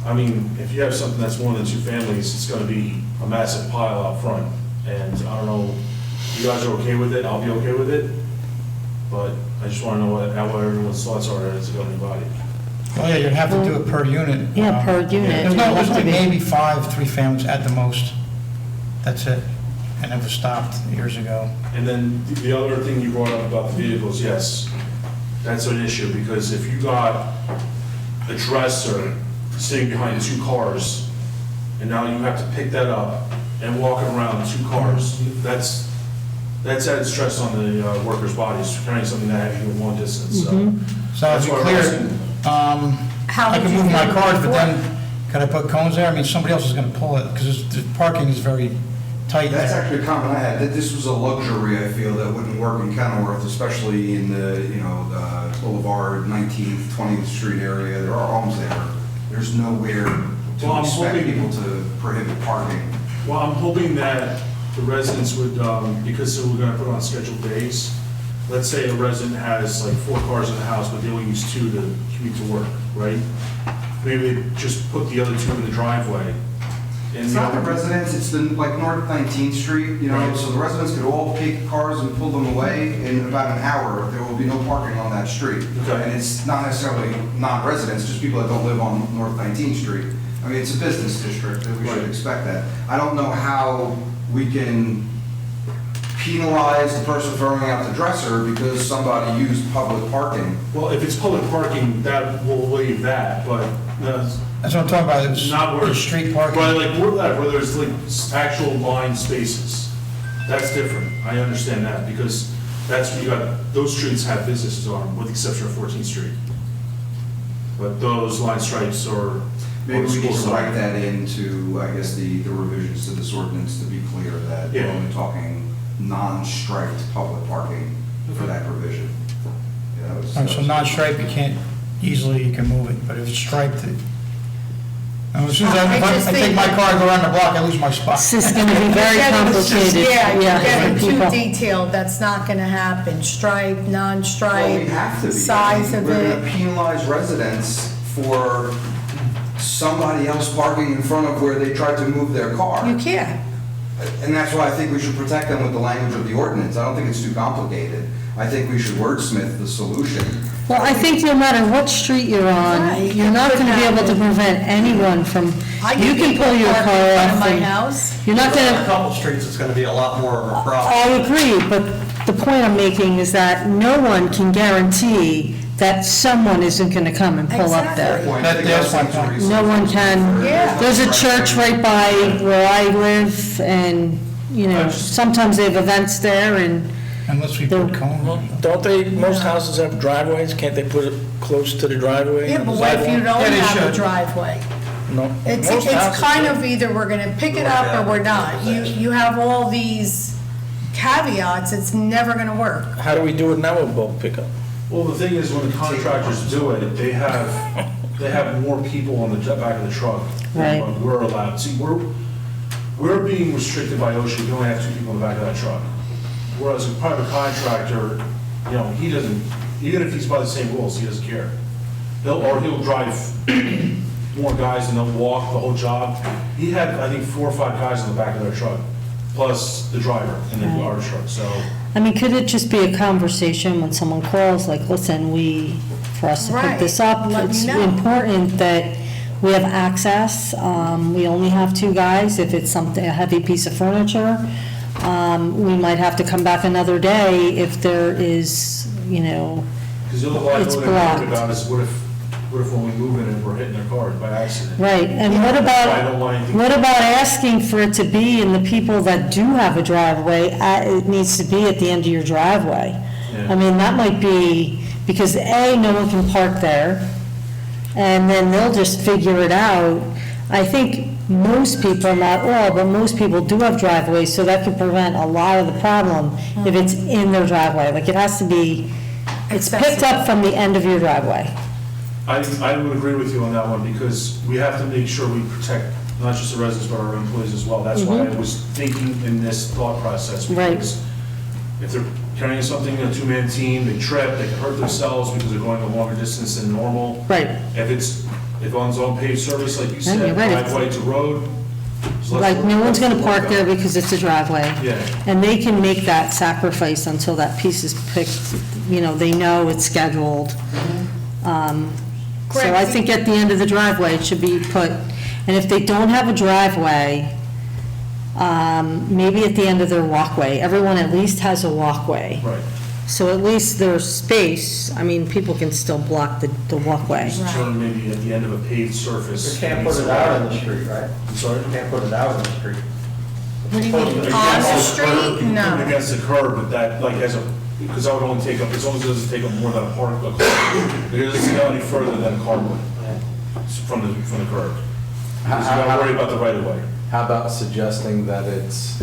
I mean, if you have something that's more than two families, it's gonna be a massive pile out front. And I don't know, you guys are okay with it, I'll be okay with it, but I just wanna know what everyone's thoughts are as a governing body. well, yeah, you'd have to do it per unit. Yeah, per unit. There's no, It'll there's have to like be. maybe 5 three-families at the most. That's it. And it was stopped years ago. And then the other thing you brought up about the vehicles, yes, that's an issue, because if you got a dresser sitting behind two cars, and now you have to pick that up and walk it around two cars, that's added stress on the workers' bodies, carrying something that heavy in one distance, so. So to That's be why we're clear, asking- How I would can you move my feel cars, but before? then, can I put cones there? I mean, somebody else is gonna pull it, because the parking is very tight That's there. actually a comment I had, that this was a luxury, I feel, that wouldn't work in Kenilworth, especially in the, the Boulevard, 19th, 20th Street area. There are homes there. There's nowhere Well, to I'm expect hoping- people to prohibit parking. Well, I'm hoping that the residents would, because we're gonna put on scheduled days, let's say a resident has like 4 cars in the house, but they only use 2 to commute to work, right? Maybe they just put the other 2 in the driveway. And It's not the residents, it's the, like, North 19th Street, Right. so the residents could all take cars and pull them away in about an hour. There will be no parking on that street. Okay. And it's not necessarily non-residents, just people that don't live on North 19th Street. I mean, it's a business district, and we should Right. expect that. I don't know how we can penalize the person throwing out the dresser because somebody used public parking. Well, if it's public parking, that will waive that, but That's what I'm talking about, it's not where. it's street parking. But like, where there's like actual line spaces, that's different. I understand that, because that's where you got, those streets have businesses on them, with the exception of 14th Street. But those line stripes are. Maybe we need school to side. write that into, I guess, the revisions to this ordinance to be clear that we're Yeah. only talking non-striped public parking for that provision. Yeah, that was- All right, so non-striped, you can't, easily you can move it, but if it's striped, it, as soon as I I just take think- my car and go around the block, I lose my spot. This is going to be very complicated. Yeah, you're for getting too people. detailed, that's not gonna happen. Stripe, Well, we non-stripe, have to be. size of We're it. gonna penalize residents for somebody else parking in front of where they tried to move their car. You can't. And that's why I think we should protect them with the language of the ordinance. I don't think it's too complicated. I think we should wordsmith the solution. Well, I think no matter what street you're on, Right, you're it not could going to be able to happen. prevent anyone from, I you can can pull your park in car front of off. my and- house. You're not going A to, couple streets, it's gonna be a lot more of a problem. I agree, but the point I'm making is that no one can guarantee that someone isn't going to come and pull up there. Point. That's my point. No one can. Yeah. There's a church right by where I live, and, sometimes they have events there, and Unless we put cones. Don't they, most houses have driveways, can't they put it close to the driveway? Yeah, but what if you don't Yeah, they have a should. driveway? No. It's Most houses kind do. of either we're gonna pick it up or we're not. You have all these caveats, it's never gonna work. How do we do it now with bulk pickup? Well, the thing is, when the contractors do it, they have more people on the back of the truck than Right. what we're allowed. See, we're being restricted by OSHA, you can only have 2 people in the back of that truck. Whereas a private contractor, you know, he doesn't, even if he's by the same rules, he doesn't care. He'll drive more guys and they'll walk the whole job. He had, I think, 4 or 5 guys in the back of their truck, plus the driver in the garbage truck, so. I mean, could it just be a conversation when someone calls, like, listen, for us to pick this up, Right, let me it's know. important that we have access. We only have 2 guys. If it's a heavy piece of furniture, we might have to come back another day if there is, you know, Because the other it's liability I think blocked. about is what if when we move in and we're hitting their cars by accident? Right, and I don't want anything. what about asking for it to be, and the people that do have a driveway, it needs to be at the end of your driveway? Yeah. I mean, that might be, because A, no one can park there, and then they'll just figure it out. I think most people, not all, but most people do have driveways, so that could prevent a lot of the problem if it's in their driveway. Like, it has to be, it's picked up from the end of your driveway. I would agree with you on that one, because we have to make sure we protect not just the residents, but our employees as well. That's why I was thinking in this thought process. Right. Because if they're carrying something in a 2-man team, they trip, they can hurt themselves because they're going a longer distance than normal. Right. If on zone paved service, like you Yeah, said, you're right. driveway to road. so let's Like, no one's gonna work park that. there because it's a driveway. Yeah. And they can make that sacrifice until that piece is picked, you know, they know it's scheduled. So I think at the end of the driveway, it should be put, and if they don't have a driveway, maybe at the end of their walkway, everyone at least has a walkway. Right. So at least there's space, I mean, people can still block the walkway. Just turn maybe at the end of a paved surface. You can't put it out in the street, right? I'm sorry? You can't put it out in the street. What do you mean, on the Against street? curb, you can put it No. against the curb, but that, like, because that would only take up, as long as it doesn't take up more than a car, it doesn't go any further than a car would from the curb. Because you gotta worry about the right of way. How about suggesting that it's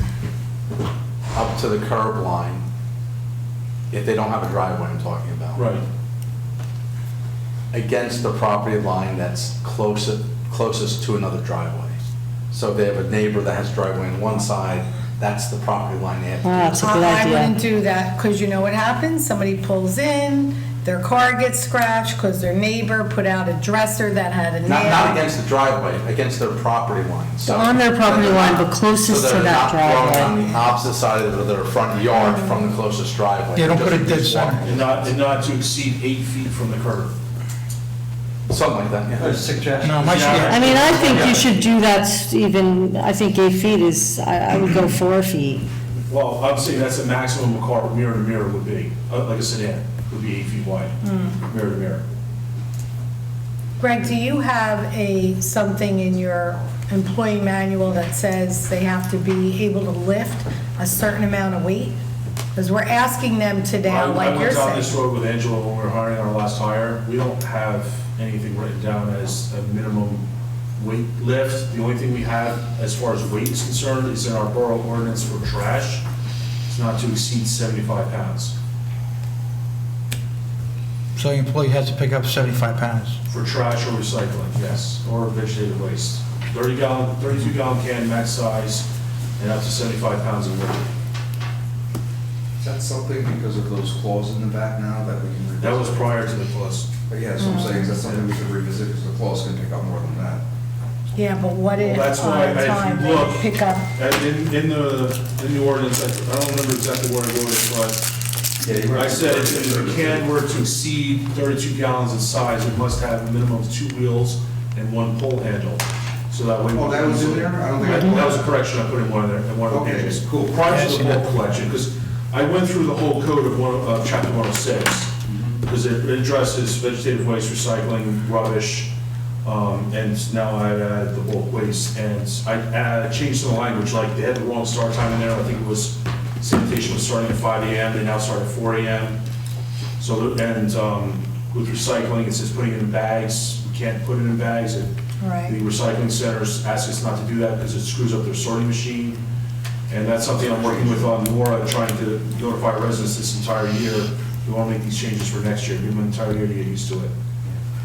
up to the curb line, if they don't have a driveway I'm talking about? Right. Against the property line that's closest to another driveway. So if they have a neighbor that has driveway on one side, that's the property line they have to That's a good I idea. wouldn't do that, because you know what happens? Somebody pulls in, their car gets scratched because their neighbor put out a dresser that had a nail. Not against the driveway, against their property line. So On their property they're line, not- but closest so to they're that not growing driveway. on the opposite side of their front yard from the closest driveway. Yeah, don't put it Just dead center. walk- And not to exceed 8 feet from the curb. Something like that, yeah. Suggestion. No, my, I mean, I think you should do that even, I think 8 feet is, I would go 4 feet. Well, I'm saying that's the maximum a car mirror to mirror would be, like a sedan, would be 8 feet wide, mirror to mirror. Greg, do you have something in your employee manual that says they have to be able to lift a certain amount of weight? Because we're asking them to down, like I you're went down saying. this road with Angela when we were hiring our last hire. We don't have anything written down as a minimum weight lift. The only thing we have as far as weight is concerned is in our borough ordinance for trash. It's not to exceed 75 pounds so the employee has to pick up 75 pounds. for trash or recycling, yes, or vegetative waste. 30-gallon, 32-gallon can, max size, and up to 75 pounds of weight. Is that something because of those clauses in the back now that we can revisit? That was prior to the clause. But yeah, so I'm saying, is that something we should revisit because the clause can pick up more than that? Yeah, but what if Well, that's why, on if time you they look, pick up? in the ordinance, I don't remember exactly where I wrote it, but I said if the can were to exceed 32 gallons in size, it must have a minimum of 2 wheels and 1 pole handle. So that way. Oh, that was in there? I don't think I- That was a correction I put in one of the Okay, pages. cool. Prior to the bulk collection, because I went through the whole code of chapter 106, because it addresses vegetative waste, recycling, rubbish, and now I added the bulk waste, and I changed some language, like they had the wrong start time in there, I think it was sanitation was starting at 5 AM, they now start at 4 AM. So, with recycling, it says putting it in bags, you can't put it in bags. Right. The recycling centers ask us not to do that because it screws up their sorting machine. And that's something I'm working with on Nora, trying to notify residents this entire year. We want to make these changes for next year, give them an entire year to get used to it.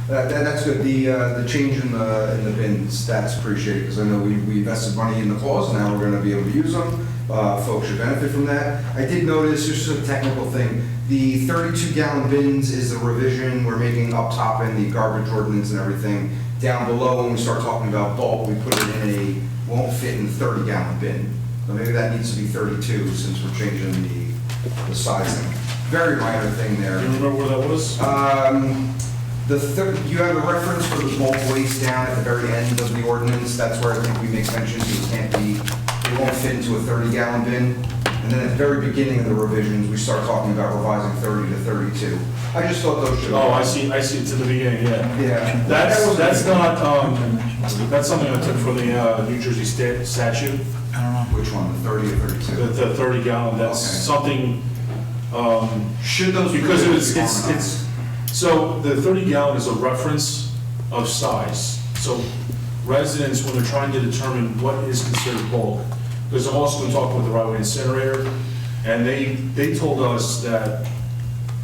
That's good. The change in the bins, that's appreciated, because I know we invested money in the claws, now we're gonna be able to use them. Folks should benefit from that. I did notice, just a technical thing, the 32-gallon bins is a revision we're making up top in the garbage ordinance and everything. Down below, when we start talking about bulk, we put it in won't fit in the 30-gallon bin. So maybe that needs to be 32, since we're changing the sizing. Very minor thing there. Do you remember where that was? You have a reference for the bulk waste down at the very end of the ordinance. That's where I think we make mention it won't fit into a 30-gallon bin. And then at the very beginning of the revisions, we start talking about revising 30 to 32. I just thought those should. Oh, I see it to the beginning, yeah. Yeah. That's not, that's something I took from the New Jersey state statute. I don't know. Which one, the 30 or 32? The 30 gallon, that's Okay. something, Should those because provisions be it's, harmonized? so the 30 gallon is a reference of size. So residents, when they're trying to determine what is considered bulk, because I'm also going to talk with the right-of-way incinerator, and they told us that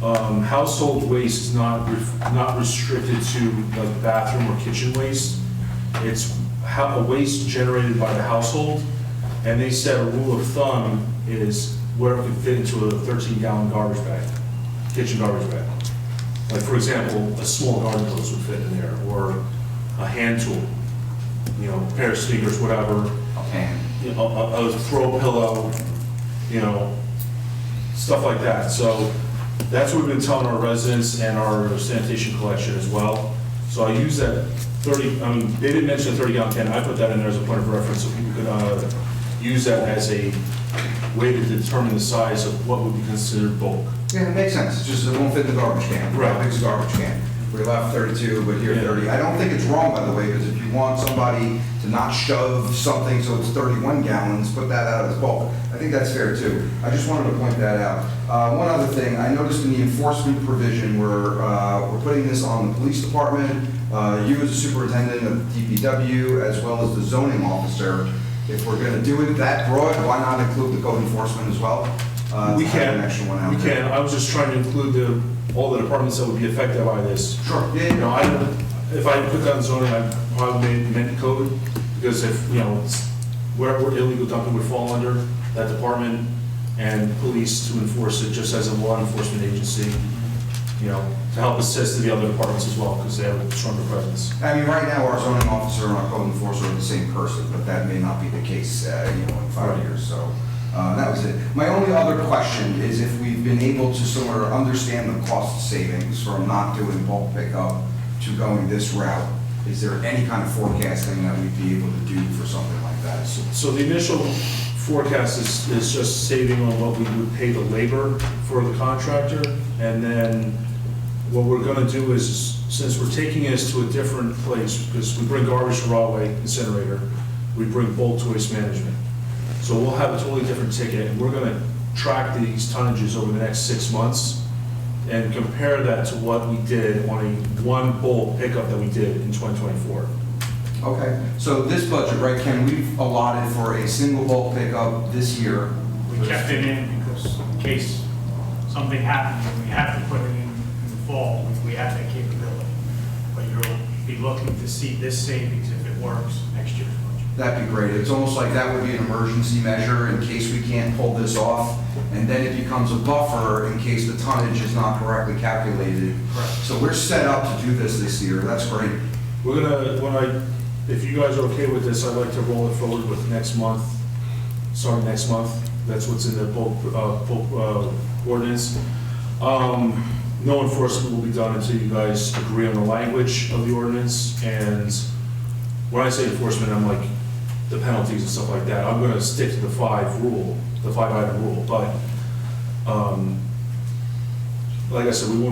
household waste is not restricted to like bathroom or kitchen waste. It's a waste generated by the household, and they said a rule of thumb is where it could fit into a 13-gallon garbage bag, kitchen garbage bag. Like, for example, a small garden hose would fit in there, or a hand tool, you know, a pair of sneakers, whatever. Okay. You know, a throw pillow, you know, stuff like that. So that's what we've been telling our residents and our sanitation collection as well. So I use that 30, I mean, they didn't mention a 30-gallon can. I put that in there as a point of reference, so we could use that as a way to determine the size of what would be considered bulk. Yeah, it makes sense. It's just it won't fit in the garbage can. Right. How big's a garbage can? We allow 32, but here 30. I don't think it's wrong, by the way, because if you want somebody to not shove something so it's 31 gallons, put that out as bulk. I think that's fair too. I just wanted to point that out. One other thing, I noticed in the enforcement provision, we're putting this on the police department, you as a superintendent of DPW, as well as the zoning officer. If we're going to do it that broad, why not include the code enforcement as well? We To have can, an extra one out we there. can. I was just trying to include all the departments that would be affected by this. Sure. Yeah, You know, if I put down zoning, I probably meant code, because if, you know, it's wherever illegal dumping would fall under, that department and police to enforce it just as a law enforcement agency, you know, to help assist the other departments as well, because they have a stronger presence. I mean, right now, our zoning officer and our code enforcer are the same person, but that may not be the case, in 5 years, so. That was it. My only other question is if we've been able to sort of understand the cost savings from not doing bulk pickup to going this route. Is there any kind of forecasting that we'd be able to do for something like that? So the initial forecast is just saving on what we would pay the labor for the contractor, and then what we're gonna do is, since we're taking this to a different place, because we bring garbage to Broadway incinerator, we bring bulk to waste management. So we'll have a totally different ticket, and we're gonna track these tonnages over the next 6 months and compare that to what we did on one bulk pickup that we did in 2024. Okay, so this budget, right, Ken, we've allotted for a single bulk pickup this year. We kept it in because in case something happens and we have to put it in the fall, we have that capability. But you'll be looking to see this savings if it works next year's budget. That'd be great. It's almost like that would be an emergency measure in case we can't pull this off. And then it becomes a buffer in case the tonnage is not correctly calculated. Correct. So we're set up to do this year. That's great. We're gonna, if you guys are okay with this, I'd like to roll it forward with next month, starting next month. That's what's in the bulk ordinance. No enforcement will be done until you guys agree on the language of the ordinance. And when I say enforcement, I'm like the penalties and stuff like that. I'm gonna stick to the 5-item rule, but, like I said, obviously, we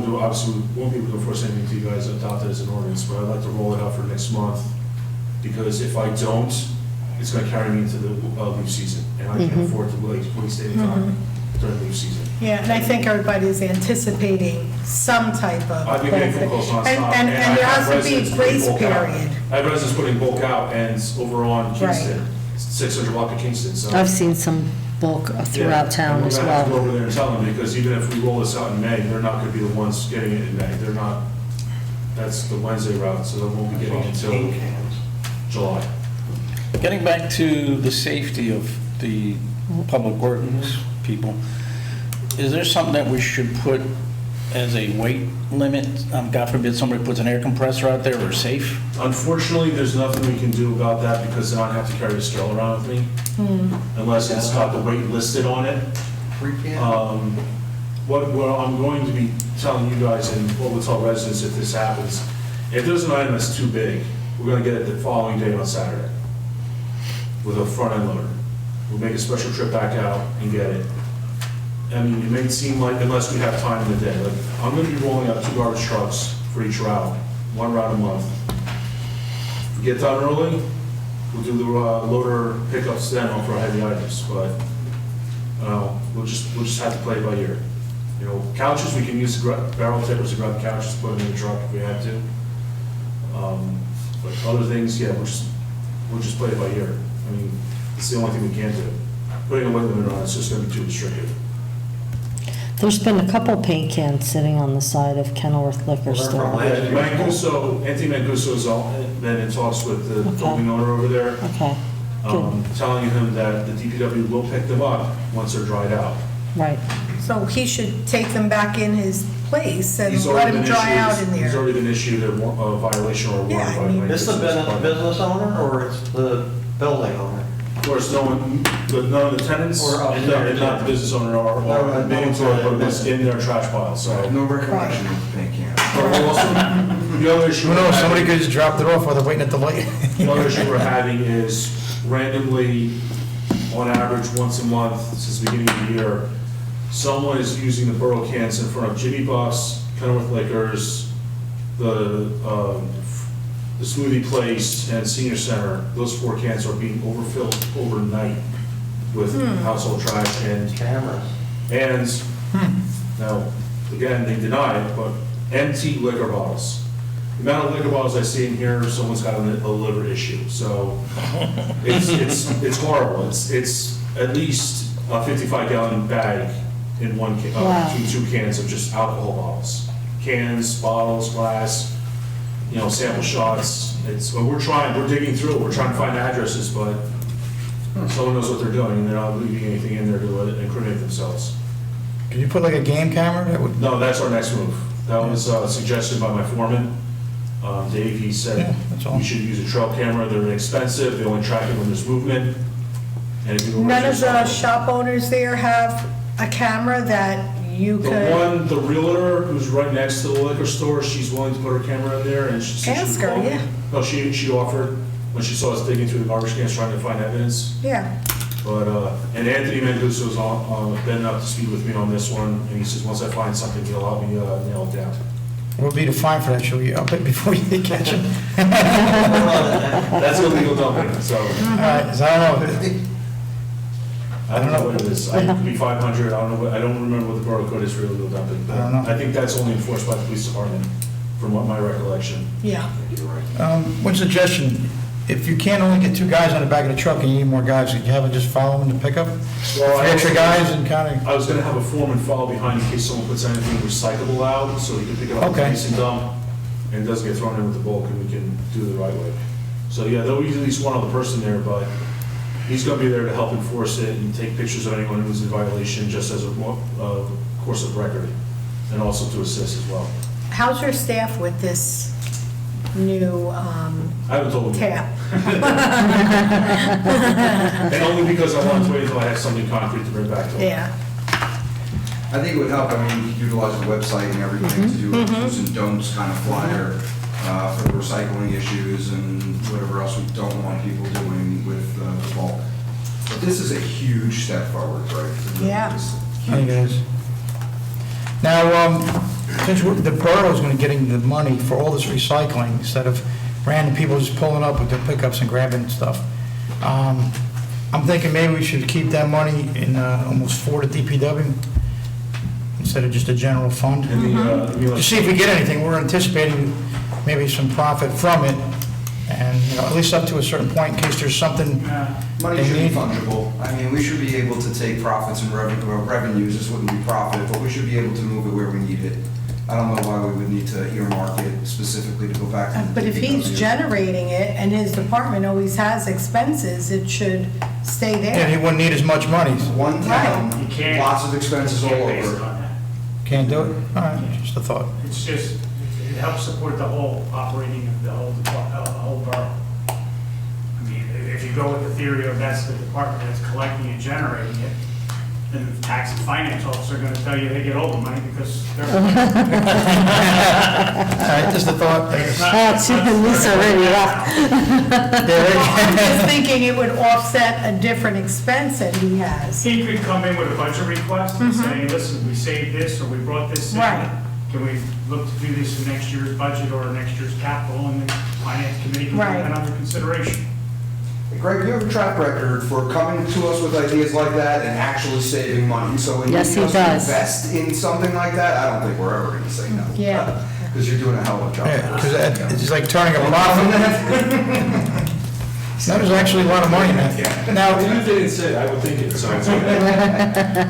won't be able to enforce anything until you guys adopt it as an ordinance, but I'd like to roll it out for next month, because if I don't, it's gonna carry me into the leaf season, and I can't afford to waste any time during leaf season. Yeah, and I think everybody's anticipating some type of. I've been getting phone calls nonstop. And I there have has to be a residents putting grace bulk out. period. I have residents putting bulk out, and over on Kingston, 600 block of Kingston, so. I've seen some bulk throughout town as We're gonna have to go well. over there and tell them, because even if we roll this out in May, they're not gonna be the ones getting it in May. They're not, That's the Wednesday route, so that won't be getting until July. Getting back to the safety of the public works people, is there something that we should put as a weight limit? God forbid somebody puts an air compressor out there, or safe? Unfortunately, there's nothing we can do about that because then I have to carry a scale around with me, unless it's got the weight listed on it. What I'm going to be telling you guys, and what we'll tell residents if this happens, if there's an item that's too big, we're gonna get it the following day on Saturday with a front end loader. We'll make a special trip back out and get it. I mean, it may seem like, unless we have time in the day, like, I'm gonna be rolling out 2 garbage trucks for each route, 1 route a month. If we get done early, we'll do the loader pickups then for heavy items, but we'll just have to play it by ear. You know, couches, we can use the barrel tippers to grab the couches, put them in the truck if we had to. But other things, yeah, we'll just play it by ear. I mean, it's the only thing we can do. Putting a weight limit on it's just gonna be too restrictive. There's been a couple paint cans sitting on the side of Kenilworth Liquor Store. Mancuso, Anthony Mancuso's been in talks with the building owner over there. Okay, good, Telling him that the DPW will pick them up once they're dried out. right. So he should take them back in his place and He's let already him been dry out issued- in He's there. already been issued a violation or a warning Yeah, I by mean- Is the business owner or it's the building owner? Of course, none of the tenants Or and not the business owner are admitting to it, but it's in their trash pile, so. No recollection of the paint can. Also, the other issue. Who knows, we're somebody having- could just drop it off while they're waiting at the light. The other issue we're having is randomly, on average, once a month since the beginning of the year, someone is using the borough cans in front of Jimmy Buff's, Kenilworth Liquors, the Smoothie Place, and Senior Center. Those 4 cans are being overfilled overnight with household trash and Cameras. And, now, again, they deny it, but empty liquor bottles. The amount of liquor bottles I see in here, someone's got a liver issue, so it's horrible. It's at least a 55-gallon bag in one, Wow. two cans of just alcohol bottles. Cans, bottles, glass, you know, sample shots. We're digging through it, we're trying to find addresses, but someone knows what they're doing, and they're not leaving anything in there to incriminate themselves. Can you put like a game camera that would? No, that's our next move. That was suggested by my foreman, Dave. He Yeah, said that's all. we should use a trail camera. They're inexpensive. They only track it when there's movement. And if you None of the shop owners there have a camera that you could the realtor who's right next to the liquor store, she's willing to put her camera in there, and she ask her, called me. yeah. No, she offered when she saw us digging through the garbage cans trying to find evidence. Yeah, But and Anthony Mancuso's been up to speed with me on this one, and he says once I find something, he'll help me nail it down. What would be the fine for that? Should we up it before you catch him? That's illegal dumping, so. All right, so I don't know. I don't know what it is. It could be 500. I don't remember what the borough code is for illegal dumping. But I don't know. I think that's only enforced by the police department, from what my recollection. yeah. One suggestion, if you can't only get 2 guys on the back of the truck and you need more guys, could you have it just follow them to pick up? Well, 3 extra guys and kind of, I was gonna have a foreman follow behind in case someone puts anything recyclable out, so he can pick it up Okay. and place and dump, and it doesn't get thrown in with the bulk, and we can do it the right way. So, yeah, there'll be at least one other person there, but he's gonna be there to help enforce it and take pictures of anyone who's in violation, just as a course of record, and also to assist as well. How's your staff with this new I haven't told him. tap? And only because I wanted to wait until I had something concrete to bring back to him. Yeah. I think it would help, I mean, utilize the website and everything to do a do's and don'ts kind of flyer for the recycling issues and whatever else we don't want people doing with the bulk. But this is a huge step forward, right? It really Yeah. is. I think it is. Now, since the borough's going to getting the money for all this recycling, instead of random people just pulling up with their pickups and grabbing stuff, I'm thinking maybe we should keep that money in almost for the DPW instead of just a general fund. To see if we get anything. We're anticipating maybe some profit from it, and, you know, at least up to a certain point in case there's something Money they should be need. fungible. I mean, we should be able to take profits and revenues, this wouldn't be profit, but we should be able to move it where we need it. I don't know why we would need to earmark it specifically to go back to the But if he's DPW. generating it and his department always has expenses, it should stay And he there. wouldn't need as much money. One town, You can't- lots of expenses all Can't base it over. on that. Can't do it? All right, just a thought. It's just, it helps support the whole operating of the whole borough. I mean, if you go with the theory of that's the department that's collecting and generating it, then the tax and finance officer are gonna tell you they get all the money because they're. All right, just a thought. Lisa already left. I'm just thinking it would offset a different expense that he has. He could come in with a budget request and say, listen, we saved this, or we brought this in. Right. Can we look to do this in next year's budget or next year's capital, and the finance committee can Right. take that under consideration. Greg, you have a track record for coming to us with ideas like that and actually saving money. So when you Yes, he just does. invest in something like that, I don't think we're ever gonna say no. Yeah. Because you're doing a hell of a job. Yeah, because it's like turning a profit. That was actually a lot of money in that. Now, Even if they didn't say it, I would think it, so it's okay.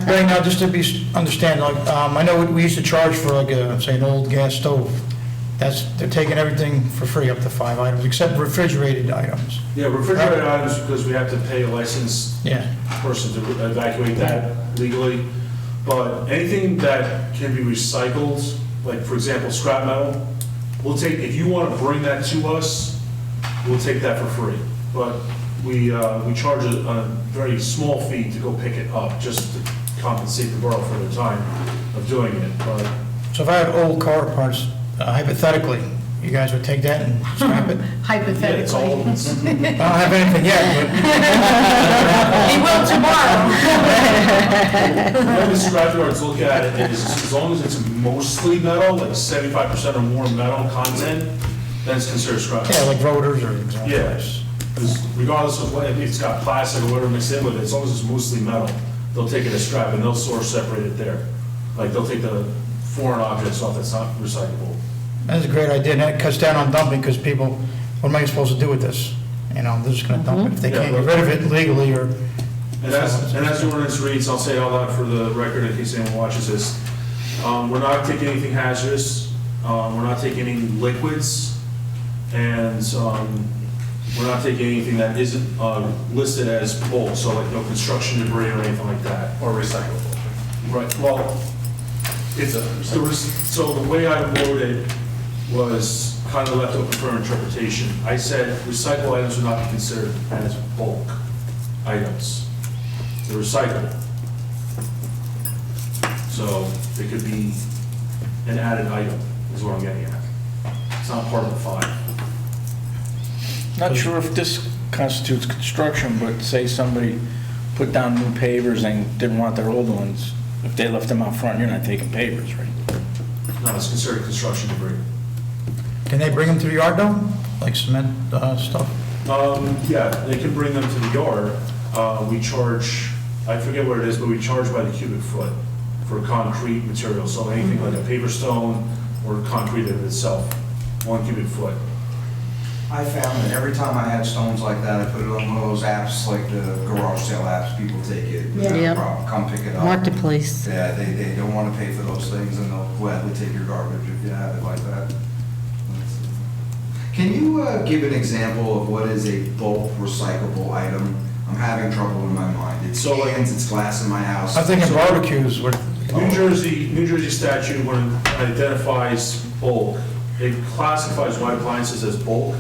Greg, now, just to understand, like, I know we used to charge for like, say, an old gas stove. They're taking everything for free up to 5 items, except refrigerated items. Yeah, refrigerated items, because we have to pay a licensed Yeah. person to evacuate that legally. But anything that can be recycled, like, for example, scrap metal, we'll take, if you want to bring that to us, we'll take that for free. But we charge a very small fee to go pick it up, just to compensate the borough for their time of doing it. But So if I had old car parts, hypothetically, you guys would take that and scrap it? yeah, it's all, Hypothetically. I don't have anything yet, He will tomorrow. when the scrapyards look at it, as long as it's mostly metal, like 75% or more metal content, then it's considered scrap. but, yeah, like rotors or exhaust Yeah, pipes. because regardless of what, if it's got plastic or whatever mixed in with it, as long as it's mostly metal, they'll take it as scrap and they'll source separate it there. Like, they'll take the foreign objects off that's not recyclable. That's a great idea, and that cuts down on dumping, because people, what am I supposed to do with this? You know, they're just gonna dump it if they Yeah, can't get rid of it legally, or... And as the ordinance reads, I'll say all that for the record in case anyone watches this. We're not taking anything hazardous, we're not taking any liquids, and we're not taking anything that isn't listed as bulk, so like no construction debris or anything like that. Or recyclable. Right, well, so the way I wrote it was kind of left open for interpretation. I said recyclable items would not be considered as bulk items. They're recyclable. So it could be an added item, is what I'm getting at. It's not part of the 5. Not sure if this constitutes construction, but say somebody put down new pavers and didn't want their old ones, if they left them out front, you're not taking pavers, right? No, it's considered construction debris. Can they bring them to the yard, though? Like cement stuff? Yeah, they can bring them to the yard. We charge, I forget what it is, but we charge by the cubic foot for concrete material. So anything like a paver stone or concrete in itself, 1 cubic foot. I found that every time I had stones like that, I put it on one of those apps, like the garage sale apps, people take it, Yeah. Yep. come pick it up. Marketplace. Yeah, they don't want to pay for those things, and they'll gladly take your garbage if you have it like that. Can you give an example of what is a bulk recyclable item? I'm having trouble in my mind. It's So, like- cans, it's glass in my house. I'm thinking barbecues, where, New Jersey statute, when it identifies bulk, it classifies white appliances as bulk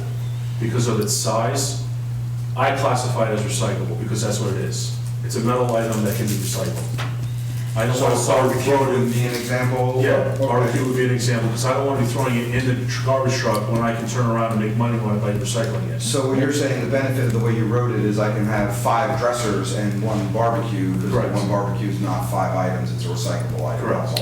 because of its size. I classify it as recyclable because that's what it is. It's a metal item that can be recycled. I don't want to Barbecue throw it would in. be an example? Yeah, barbecue would be an example, because I don't want to be throwing it in the garbage truck when I can turn around and make money by recycling it. So what you're saying, the benefit of the way you wrote it is I can have 5 dressers and 1 barbecue, because Correct. 1 barbecue is not 5 items, it's a recyclable item. Correct.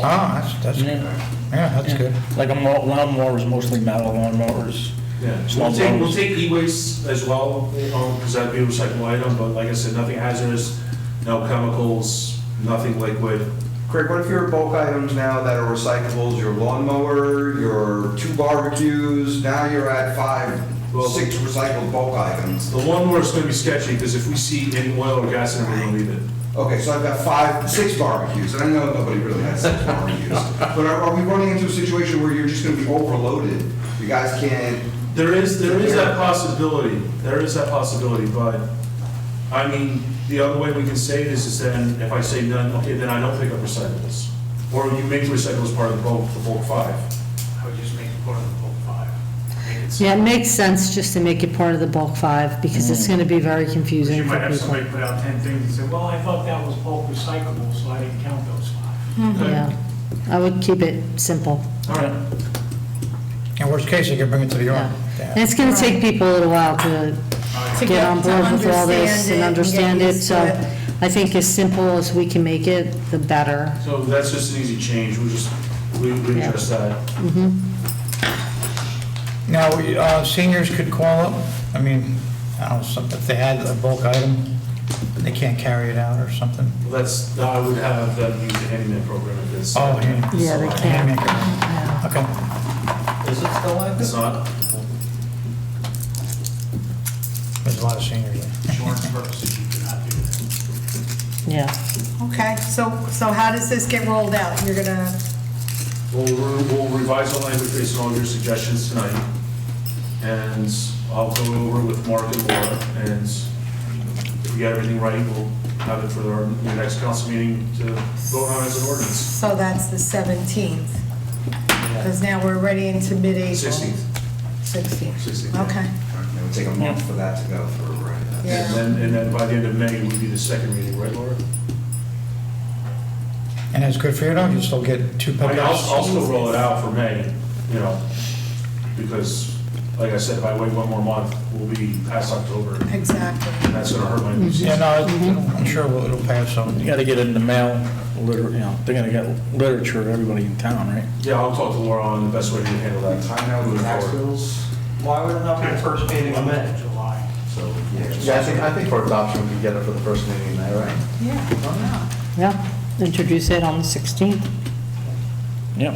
that's good. Yeah. Yeah, that's good. Like a lawnmower is mostly metal lawnmowers. Yeah, Small we'll blowers. take e-waste as well, because that'd be a recyclable item, but like I said, nothing hazardous, no chemicals, nothing liquid. Craig, what if your bulk items now that are recyclables, your lawnmower, your 2 barbecues, now you're at 5, Well, 6 recycled bulk items? The lawnmower is gonna be sketchy, because if we see any oil or gas in it, we're gonna leave it. Okay, so I've got 6 barbecues, and I know nobody really has 6 barbecues. But are we running into a situation where you're just gonna be overloaded? You guys can't... There is that possibility, but, I mean, the other way we can say this is then, if I say none, okay, then I don't pick up recyclables. Or you make the recyclables part of the bulk 5. I would just make it part of the bulk 5. Yeah, it makes sense just to make it part of the bulk 5, because it's going to be very Because confusing you for might have people. somebody put out 10 things and say, well, I thought that was bulk recyclable, so I didn't count those 5. Yeah, I would keep it simple. All right. In worst case, you can bring it to the yard. And it's going to take people a little while to get on board with all this and understand it, so I think as simple as we can make it, the better. So that's just an easy change, we address that. Now, seniors could call up, I mean, I don't know, if they had a bulk item, they can't carry it out or something. Well, I would have them use the handyman program if it's. Oh, handyman. Yeah, they can. Okay, Is it still active? It's not, there's a lot of seniors there. Insurance purposes, you cannot do that. Yeah. Okay, so how does this get rolled out? You're gonna, we'll revise the language based on all your suggestions tonight. And I'll go over with Mark and Laura, and if we get everything right, we'll have it for our next council meeting to vote on as an ordinance. so that's the 17th? Because now we're already into mid-April. 16th. 16th. 16th. Okay. It would take a month for that to go through, right? Yeah. And then by the end of May would be the second meeting, right, Laura? And it's good for you, though, you still get 2 I mean, pickups? I'll still roll it out for May, because, like I said, if I wait one more month, we'll be past October, Exactly. and that's gonna hurt my new season. Yeah, no, I'm sure it'll pass, so. You gotta get it in the mail, they're gonna get literature to everybody in town, right? Yeah, I'll talk to Laura on the best way to handle that. I know the tax bills. Why would it not be the first meeting in May? July. So, Yeah, I think for adoption, we can get it for the first meeting in May, right? Yeah, introduce it on the 16th. Yep.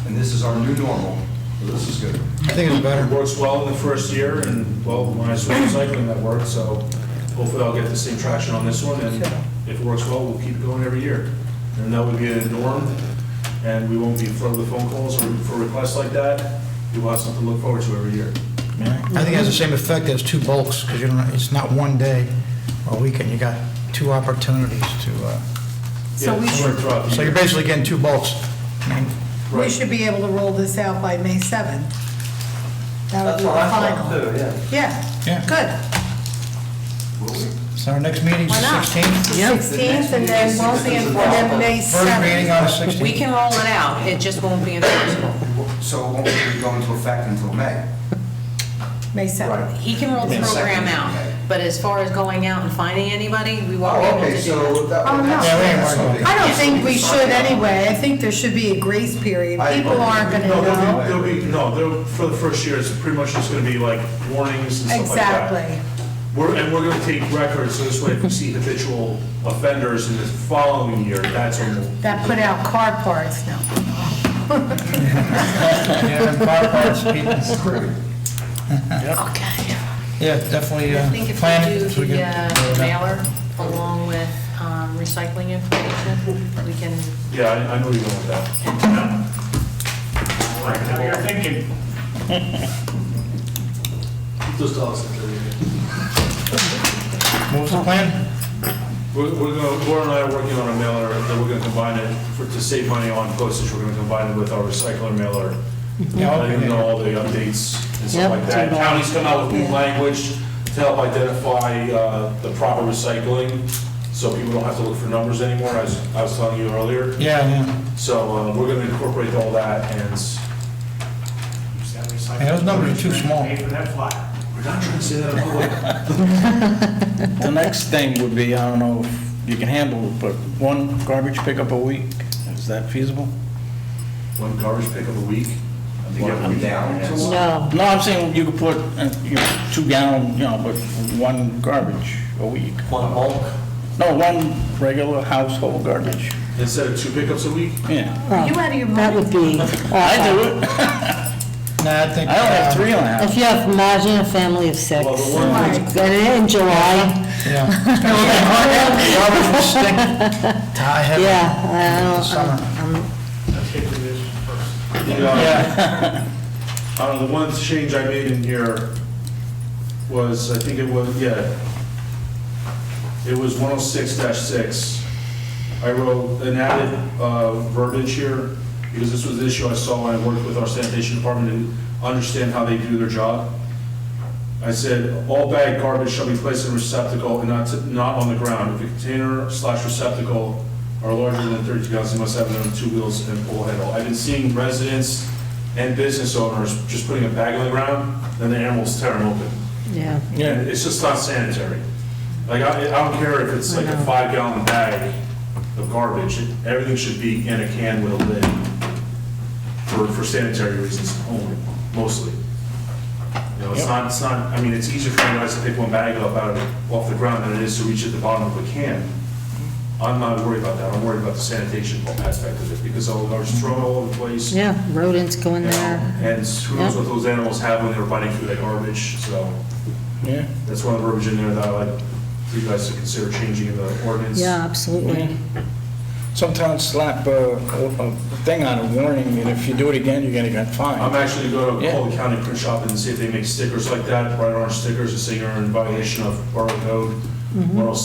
And this is our new normal, so this is good. I think it's It better. works well in the first year, and, well, when I switched recycling, that worked, so hopefully I'll get the same traction on this one, and if it works well, we'll keep it going every year. And that would be a norm, and we won't be flooded with phone calls or for requests like that. We will have something to look forward to every year. I think it has the same effect as 2 bulks, because it's not one day or weekend, you got 2 opportunities to, So we should, so you're basically getting 2 bulks. I mean, we should be able to roll this out by May 7th. That would That's be the what I final. thought too, yeah. Yeah, Yeah. good. So our next meeting's the Why not? 16th? 16th, and then May First meeting 7th. on the 16th. We can roll it out, it just won't be enforceable. So it won't be going into effect until May. May 7th. He can roll the Yeah. program out, but as far as going out and finding anybody, we won't be Oh, able okay, to do so that. that. Oh, no. Yeah, we ain't worried about it. I don't think we should anyway. I think there should be a grace period. People aren't gonna No, know. for the first year, it's pretty much just gonna be like warnings and stuff like that. Exactly. We're gonna take records, so this way if we see habitual offenders in the following year, that's when we'll. That put out car parts now. Yeah, and car parts, people. Okay. Yeah, definitely I think if plan we it. do so we the can- mailer along with recycling information, we can, Yeah, I know you're going with that. I like how you're thinking. Just tell us. What was the plan? Laura and I are working on a mailer, that we're gonna combine it, to save money on postage, we're gonna combine it with our recycler mailer. Yeah, Letting them okay. know all the updates and Yep, stuff like that. do that. Counties come out with new language to help identify the proper recycling, so people don't have to look for numbers anymore, as I was telling you earlier. Yeah, yeah. So we're gonna incorporate all that, and Yeah, those numbers are too small. Pay for that flyer. we're not trying to say that in public. The next thing would be, I don't know if you can handle it, but 1 garbage pickup a week, is that feasible? One garbage pickup a week. To get them down to one? No, No, I'm saying you could put 2 gallon, but 1 garbage a week. One bulk? No, 1 regular household garbage. Instead of 2 pickups a week? Yeah. Are you out of your mind? that would be, I do it. No, I think. I only have 3 on the house. If you have, imagine a family of 6. Well, the one thing- In July. Yeah. Garbage will stink tie heavy. Yeah, I don't, Summer. Let's get to this first. Yeah. The one change I made in here was, I think it was, it was 106-6. I wrote an added verbiage here, because this was the issue I saw when I worked with our sanitation department and understand how they do their job. I said, all bagged garbage shall be placed in a receptacle and not on the ground. If a container/receptacle are larger than 32 gallons, they must have them on 2 wheels and pull handle. I've been seeing residents and business owners just putting a bag on the ground, then the animals tear them open. yeah. And it's just not sanitary. Like, I don't care if it's like a 5-gallon bag of garbage, everything should be in a can with a lid for sanitary reasons only, mostly. You know, it's not, I mean, it's easier for you guys to pick one bag up off the ground than it is to reach at the bottom of a can. I'm not worried about that, I'm worried about the sanitation aspect of it, because I'll just throw it all over the place. Yeah, rodents go in You know, there. and who knows what those animals have when they're biting through that garbage, so. Yeah. That's one of the verbiage in there that I'd like for you guys to consider changing in the ordinance. Yeah, absolutely. Sometimes slap a thing on a warning, and if you do it again, you're gonna get fined. I'm actually going to call the county print shop and see if they make stickers like that, bright orange stickers, saying you're in violation of Borough Code,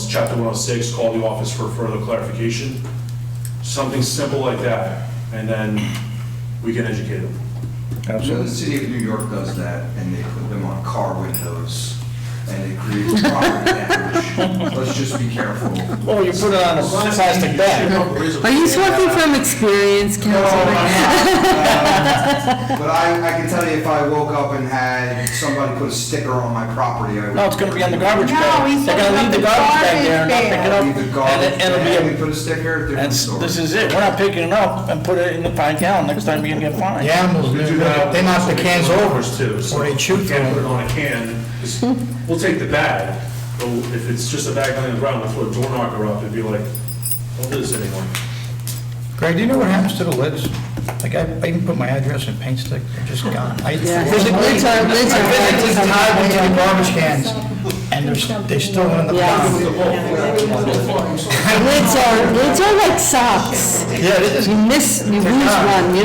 Chapter 106, call the office for further clarification. Something simple like that, and then we can educate them. You know, the city of New York does that, and they put them on car windows, and they create property damage. Let's just be careful. Well, you put it on a plastic bag. Are you talking from experience, Councilman? But I can tell you, if I woke up and had somebody put a sticker on my property, I would. No, it's gonna be on the garbage No, bag. he's They're talking gonna leave the about garbage the bag there and not pick it up. Leave the garbage And it'll bag, we be put a sticker, different and story. this is it. We're not picking it up and put it in the 5-gallon. Next time you're gonna get fined. The animals, they knock the cans over, too, so or they chew you through can't put it them. on a can. 'Cause We'll take the bag, but if it's just a bag on the ground, we'll throw a door knocker up and be like, don't do this anymore. Greg, do you know what happens to the lids? Like, I even put my address in paint stick, they're just gone. Yeah. Physically, Lids are I physically hard to tied them to find. the garbage cans, and they're still in the Yeah. bottom. Lids are like socks. Yeah, it is. You lose one,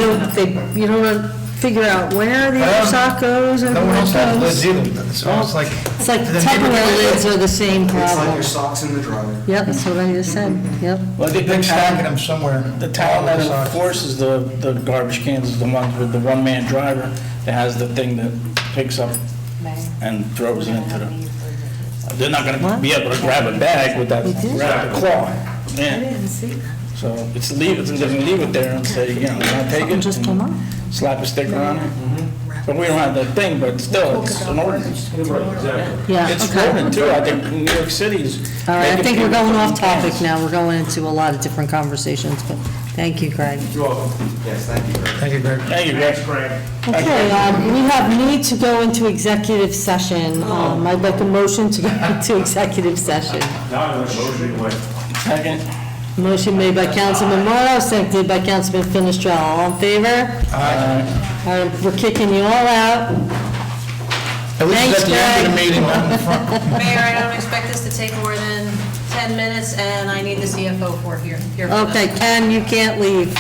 you don't figure out where the other sock goes and No one where else it has goes. lids either, so it's like. It's like Tupperware lids are the same It's like problem. your socks in the dryer. Yep, that's what I just said, yep. Well, I think Big the stack of town, them somewhere. the town that enforces the garbage cans is the ones with the one-man driver that has the thing that picks up and throws it into the. They're not gonna be able to grab a bag with that claw. Yeah. didn't see that. So it's leave it, they're gonna leave it there and say, you know, not take it. Just come on. Slap a sticker on it. But we don't have that thing, but still, it's an ordinance. Yeah, It's okay. floating too, I think New York City's. All right, I making think we're people going off put in cans. topic now, we're going into a lot of different conversations, but thank you, Greg. You're welcome. Yes, thank you. Thank you, Greg. Thank you, Greg. Thanks, Greg. Okay, we have need to go into executive session. I'd like a motion to go into executive session. Now I'm going to motion away. Second. Motion made by Councilman Morrow, seconded by Councilman Finestrella. All in favor? All right, we're kicking you all out. At least Thanks, at the end of the Greg. meeting, not in the front. Mayor, I don't expect this to take more than 10 minutes, and I need the CFO for here. Okay, Ken, you can't leave.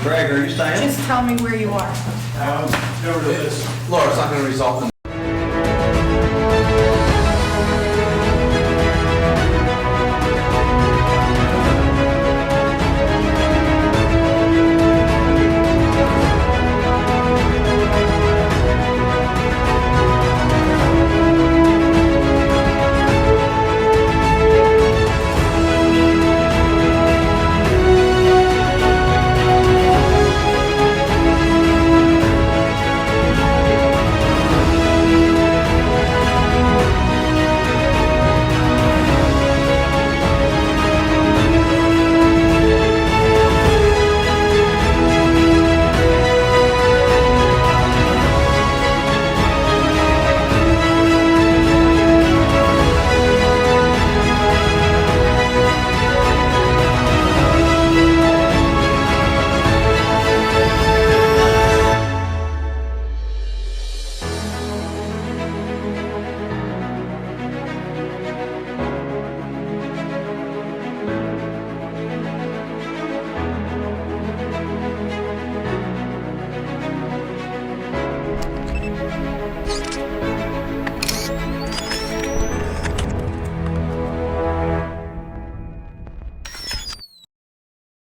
Greg, are you staying? Just tell me where you are. Laura, it's not going to result in